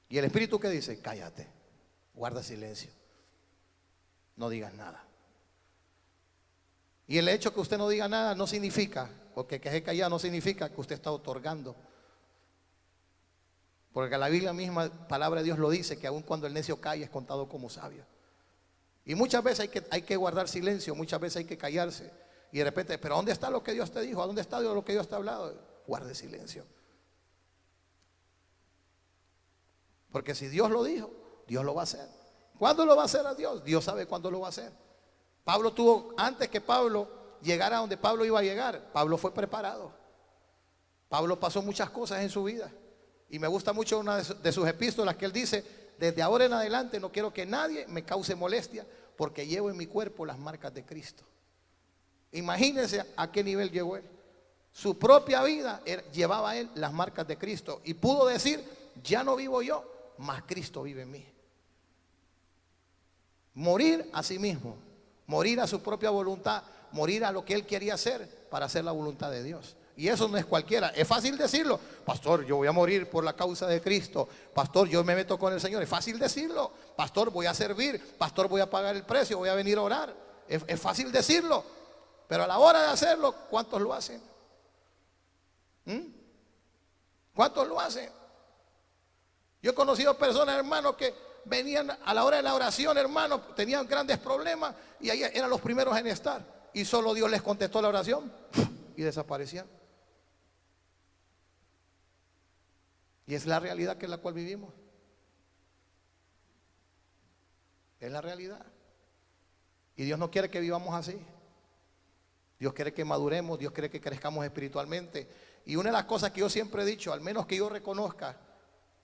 Y el Espíritu, ¿qué dice? Cállate, guarda silencio, no digas nada. Y el hecho que usted no diga nada no significa, o que quede callado no significa que usted está otorgando. Porque la Biblia misma, palabra de Dios, lo dice, que aun cuando el necio calla es contado como sabio. Y muchas veces hay que guardar silencio, muchas veces hay que callarse. Y de repente, ¿pero dónde está lo que Dios te dijo? ¿A dónde está lo que Dios te ha hablado? Guarde silencio. Porque si Dios lo dijo, Dios lo va a hacer. ¿Cuándo lo va a hacer a Dios? Dios sabe cuándo lo va a hacer. Pablo tuvo, antes que Pablo llegara a donde Pablo iba a llegar, Pablo fue preparado. Pablo pasó muchas cosas en su vida. Y me gusta mucho una de sus epístolas, que él dice: desde ahora en adelante no quiero que nadie me cause molestia, porque llevo en mi cuerpo las marcas de Cristo. Imagínense a qué nivel llegó él. Su propia vida llevaba él las marcas de Cristo. Y pudo decir: ya no vivo yo, mas Cristo vive en mí. Morir a sí mismo, morir a su propia voluntad, morir a lo que él quería hacer para hacer la voluntad de Dios. Y eso no es cualquiera. Es fácil decirlo: pastor, yo voy a morir por la causa de Cristo. Pastor, yo me meto con el Señor. Es fácil decirlo. Pastor, voy a servir. Pastor, voy a pagar el precio, voy a venir a orar. Es fácil decirlo. Pero a la hora de hacerlo, ¿cuántos lo hacen? ¿Cuántos lo hacen? Yo he conocido personas, hermanos, que venían a la hora de la oración, hermanos, tenían grandes problemas y ahí eran los primeros en estar. Y solo Dios les contestó la oración y desaparecían. Y es la realidad que es la cual vivimos. Es la realidad. Y Dios no quiere que vivamos así. Dios quiere que maduremos, Dios quiere que crezcamos espiritualmente. Y una de las cosas que yo siempre he dicho, al menos que yo reconozca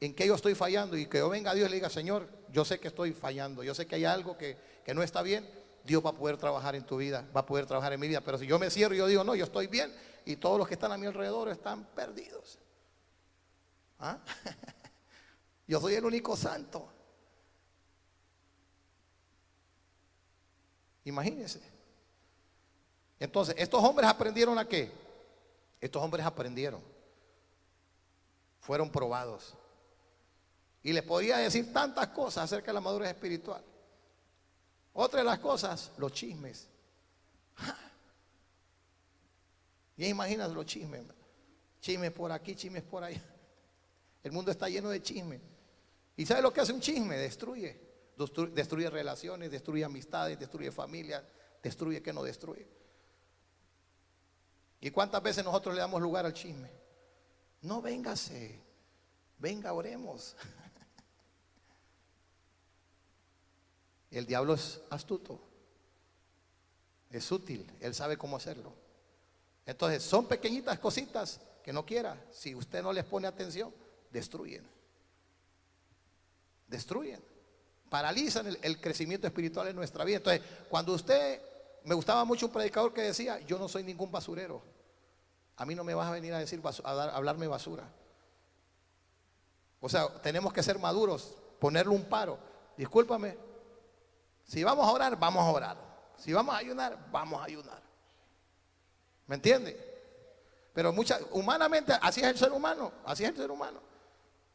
en que yo estoy fallando y que yo venga a Dios y le diga: Señor, yo sé que estoy fallando, yo sé que hay algo que no está bien, Dios va a poder trabajar en tu vida, va a poder trabajar en mi vida. Pero si yo me cierro y yo digo: no, yo estoy bien, y todos los que están a mi alrededor están perdidos. ¿Ah? Yo soy el único santo. Imagínense. Entonces, ¿estos hombres aprendieron a qué? Estos hombres aprendieron, fueron probados. Y les podía decir tantas cosas acerca de la madurez espiritual. Otra de las cosas, los chismes. Ya imaginas los chismes. Chismes por aquí, chismes por allá. El mundo está lleno de chismes. ¿Y sabe lo que hace un chisme? Destruye. Destruye relaciones, destruye amistades, destruye familias, destruye que no destruye. ¿Y cuántas veces nosotros le damos lugar al chisme? No, véngase, venga, oremos. El diablo es astuto, es útil, él sabe cómo hacerlo. Entonces son pequeñitas cositas que no quiera, si usted no les pone atención, destruyen. Destruyen, paralizan el crecimiento espiritual en nuestra vida. Entonces, cuando usted, me gustaba mucho un predicador que decía: yo no soy ningún basurero. A mí no me vas a venir a decir, a hablarme basura. O sea, tenemos que ser maduros, ponerle un paro. Discúlpame, si vamos a orar, vamos a orar. Si vamos a ayunar, vamos a ayunar. ¿Me entiende? Pero humanamente, así es el ser humano, así es el ser humano.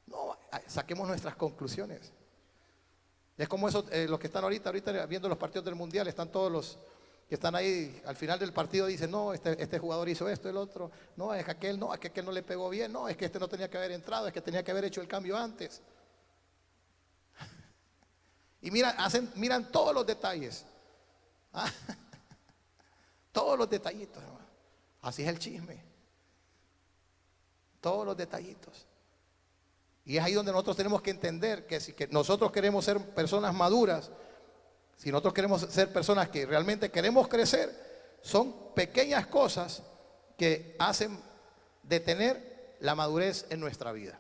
No, saquemos nuestras conclusiones. Es como eso, los que están ahorita viendo los partidos del mundial, están todos los que están ahí, al final del partido dicen: no, este jugador hizo esto, el otro, no, es que aquel no le pegó bien, no, es que este no tenía que haber entrado, es que tenía que haber hecho el cambio antes. Y miran todos los detalles. Todos los detallitos, hermano. Así es el chisme. Todos los detallitos. Y es ahí donde nosotros tenemos que entender que si que nosotros queremos ser personas maduras, si nosotros queremos ser personas que realmente queremos crecer, son pequeñas cosas que hacen detener la madurez en nuestra vida.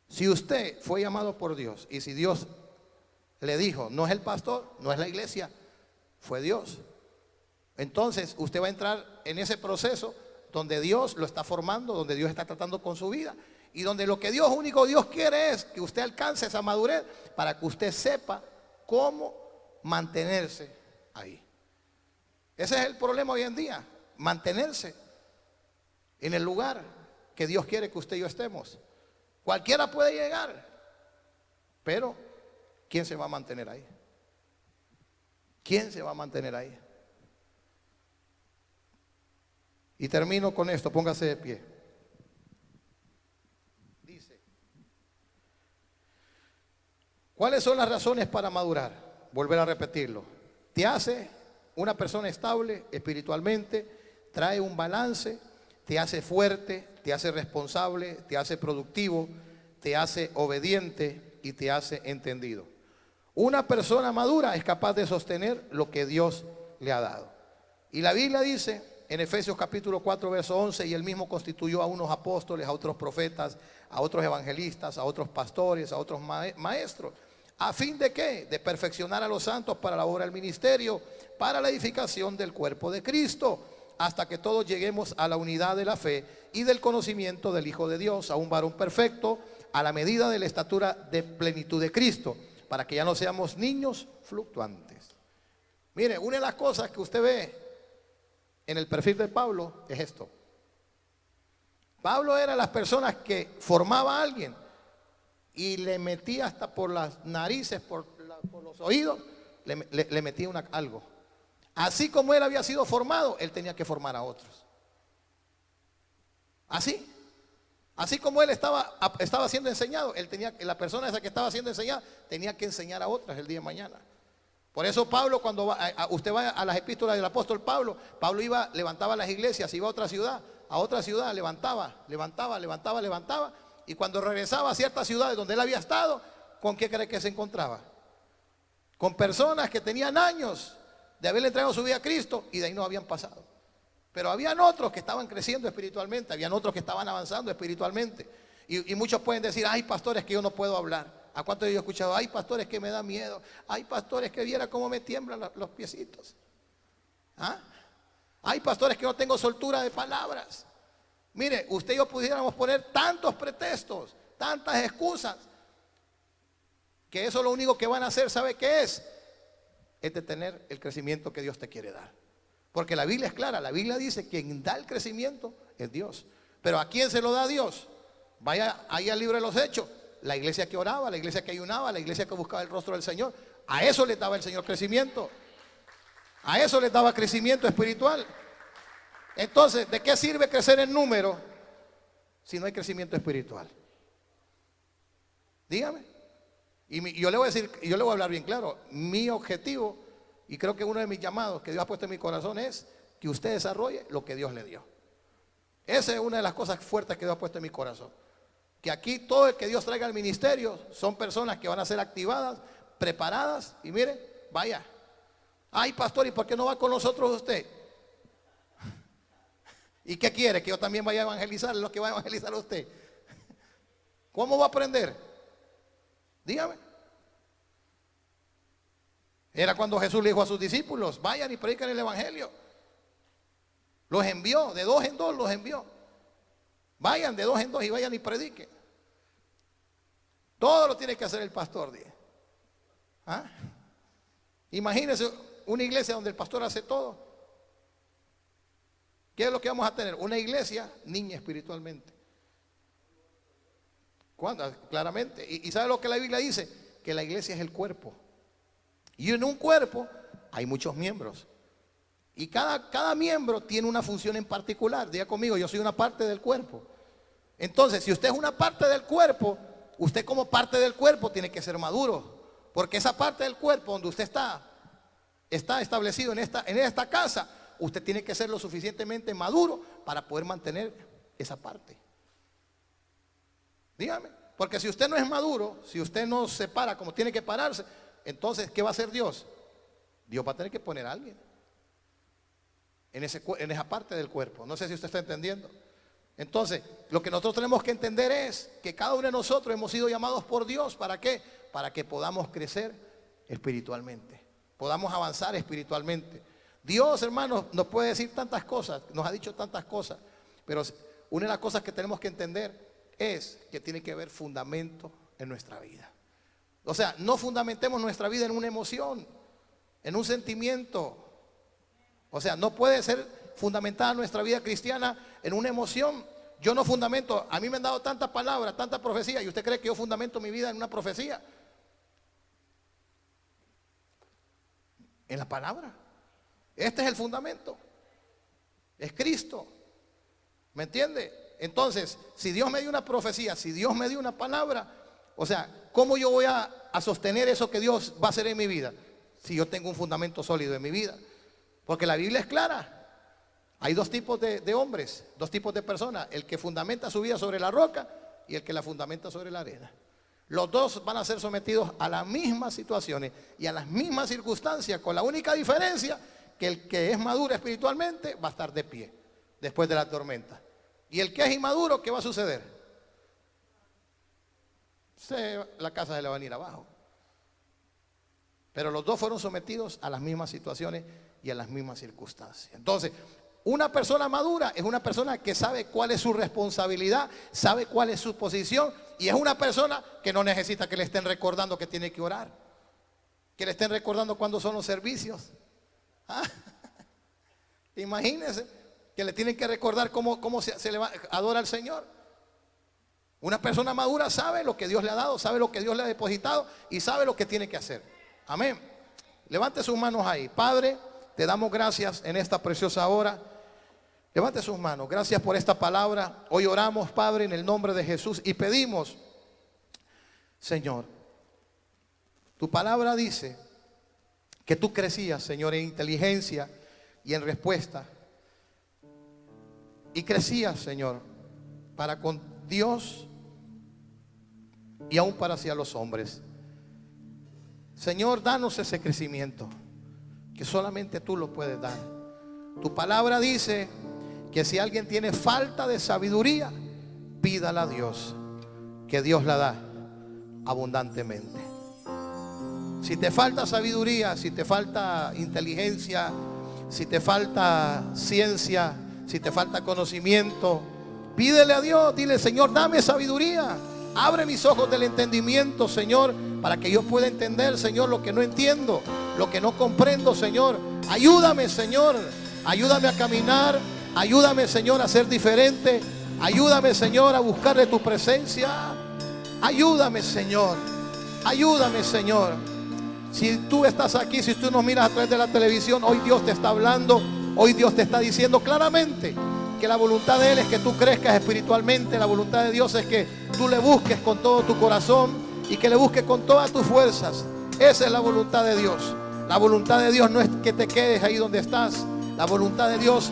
Si usted fue llamado por Dios y si Dios le dijo, no es el pastor, no es la iglesia, fue Dios, entonces usted va a entrar en ese proceso donde Dios lo está formando, donde Dios está tratando con su vida y donde lo que Dios, único Dios quiere es que usted alcance esa madurez para que usted sepa cómo mantenerse ahí. Ese es el problema hoy en día, mantenerse en el lugar que Dios quiere que usted y yo estemos. Cualquiera puede llegar, pero ¿quién se va a mantener ahí? ¿Quién se va a mantener ahí? Y termino con esto, póngase de pie. Dice, ¿cuáles son las razones para madurar? Volver a repetirlo. Te hace una persona estable espiritualmente, trae un balance, te hace fuerte, te hace responsable, te hace productivo, te hace obediente y te hace entendido. Una persona madura es capaz de sostener lo que Dios le ha dado. Y la Biblia dice en Efesios capítulo 4 verso 11, y él mismo constituyó a unos apóstoles, a otros profetas, a otros evangelistas, a otros pastores, a otros maestros. ¿A fin de qué? De perfeccionar a los santos para la obra del ministerio, para la edificación del cuerpo de Cristo, hasta que todos lleguemos a la unidad de la fe y del conocimiento del Hijo de Dios, a un varón perfecto, a la medida de la estatura de plenitud de Cristo, para que ya no seamos niños fluctuantes. Mire, una de las cosas que usted ve en el perfil de Pablo es esto. Pablo era las personas que formaba a alguien y le metía hasta por las narices, por los oídos, le metía algo. Así como él había sido formado, él tenía que formar a otros. Así como él estaba siendo enseñado, la persona esa que estaba siendo enseñada tenía que enseñar a otras el día de mañana. Por eso Pablo, cuando usted va a las epístolas del apóstol Pablo levantaba las iglesias, iba a otra ciudad, levantaba, y cuando regresaba a ciertas ciudades donde él había estado, ¿con qué cree que se encontraba? Con personas que tenían años de haberle entregado su vida a Cristo y de ahí no habían pasado. Pero habían otros que estaban creciendo espiritualmente, habían otros que estaban avanzando espiritualmente. Y muchos pueden decir, ay, pastores, que yo no puedo hablar. ¿A cuántos yo he escuchado? Hay pastores que me da miedo. Hay pastores que viera cómo me tiemblan los piecitos. ¿Ah? Hay pastores que no tengo soltura de palabras. Mire, usted y yo pudiéramos poner tantos pretextos, tantas excusas, que eso lo único que van a hacer, ¿sabe qué es? Es detener el crecimiento que Dios te quiere dar. Porque la Biblia es clara, la Biblia dice que quien da el crecimiento es Dios. Pero ¿a quién se lo da Dios? Vaya ahí al libro de los Hechos. La iglesia que oraba, la iglesia que ayunaba, la iglesia que buscaba el rostro del Señor. A eso le daba el Señor crecimiento. A eso le daba crecimiento espiritual. Entonces, ¿de qué sirve crecer en número si no hay crecimiento espiritual? Dígame. Y yo le voy a decir, yo le voy a hablar bien claro. Mi objetivo, y creo que uno de mis llamados que Dios ha puesto en mi corazón, es que usted desarrolle lo que Dios le dio. Esa es una de las cosas fuertes que Dios ha puesto en mi corazón. Que aquí todo el que Dios traiga al ministerio son personas que van a ser activadas, preparadas. Y mire, vaya. Ay, pastor, ¿y por qué no va con nosotros usted? ¿Y qué quiere? Que yo también vaya a evangelizar lo que va a evangelizar a usted. ¿Cómo va a aprender? Dígame. Era cuando Jesús le dijo a sus discípulos, vayan y predican el evangelio. Los envió, de 2 en 2 los envió. Vayan de 2 en 2 y vayan y prediquen. Todo lo tiene que hacer el pastor. ¿Ah? Imagínense una iglesia donde el pastor hace todo. ¿Qué es lo que vamos a tener? Una iglesia niña espiritualmente. ¿Cuándo? Claramente. ¿Y sabe lo que la Biblia dice? Que la iglesia es el cuerpo. Y en un cuerpo hay muchos miembros. Y cada miembro tiene una función en particular. Diga conmigo, yo soy una parte del cuerpo. Entonces, si usted es una parte del cuerpo, usted como parte del cuerpo tiene que ser maduro. Porque esa parte del cuerpo donde usted está, está establecido en esta casa, usted tiene que ser lo suficientemente maduro para poder mantener esa parte. Dígame, porque si usted no es maduro, si usted no se para como tiene que pararse, entonces ¿qué va a hacer Dios? Dios va a tener que poner a alguien en esa parte del cuerpo. No sé si usted está entendiendo. Entonces, lo que nosotros tenemos que entender es que cada uno de nosotros hemos sido llamados por Dios. ¿Para qué? Para que podamos crecer espiritualmente, podamos avanzar espiritualmente. Dios, hermanos, nos puede decir tantas cosas, nos ha dicho tantas cosas, pero una de las cosas que tenemos que entender es que tiene que haber fundamento en nuestra vida. O sea, no fundamentemos nuestra vida en una emoción, en un sentimiento. O sea, no puede ser fundamentada nuestra vida cristiana en una emoción. Yo no fundamento, a mí me han dado tantas palabras, tantas profecías, y usted cree que yo fundamento mi vida en una profecía. En la palabra. Este es el fundamento. Es Cristo. ¿Me entiende? Entonces, si Dios me dio una profecía, si Dios me dio una palabra, o sea, ¿cómo yo voy a sostener eso que Dios va a hacer en mi vida? Si yo tengo un fundamento sólido en mi vida. Porque la Biblia es clara. Hay dos tipos de hombres, dos tipos de personas: el que fundamenta su vida sobre la roca y el que la fundamenta sobre la arena. Los dos van a ser sometidos a las mismas situaciones y a las mismas circunstancias, con la única diferencia que el que es maduro espiritualmente va a estar de pie después de la tormenta. Y el que es inmaduro, ¿qué va a suceder? La casa se le va a venir abajo. Pero los dos fueron sometidos a las mismas situaciones y a las mismas circunstancias. Entonces, una persona madura es una persona que sabe cuál es su responsabilidad, sabe cuál es su posición, y es una persona que no necesita que le estén recordando que tiene que orar, que le estén recordando cuándo son los servicios. ¿Ah? Imagínense que le tienen que recordar cómo se le adora al Señor. Una persona madura sabe lo que Dios le ha dado, sabe lo que Dios le ha depositado y sabe lo que tiene que hacer. Amén. Levante sus manos ahí. Padre, te damos gracias en esta preciosa hora. Levante sus manos. Gracias por esta palabra. Hoy oramos, Padre, en el nombre de Jesús y pedimos, Señor, tu palabra dice que tú crecías, Señor, en inteligencia y en respuesta. Y crecías, Señor, para con Dios y aún para hacia los hombres. Señor, danos ese crecimiento que solamente tú lo puedes dar. Tu palabra dice que si alguien tiene falta de sabiduría, pídala a Dios, que Dios la da abundantemente. Si te falta sabiduría, si te falta inteligencia, si te falta ciencia, si te falta conocimiento, pídele a Dios, dile: Señor, dame sabiduría, abre mis ojos del entendimiento, Señor, para que yo pueda entender, Señor, lo que no entiendo, lo que no comprendo, Señor. Ayúdame, Señor, ayúdame a caminar, ayúdame, Señor, a ser diferente, ayúdame, Señor, a buscarle tu presencia. Ayúdame, Señor, ayúdame, Señor. Si tú estás aquí, si tú nos miras a través de la televisión, hoy Dios te está hablando, hoy Dios te está diciendo claramente que la voluntad de Él es que tú crezcas espiritualmente. La voluntad de Dios es que tú le busques con todo tu corazón y que le busques con todas tus fuerzas. Esa es la voluntad de Dios. La voluntad de Dios no es que te quedes ahí donde estás. La voluntad de Dios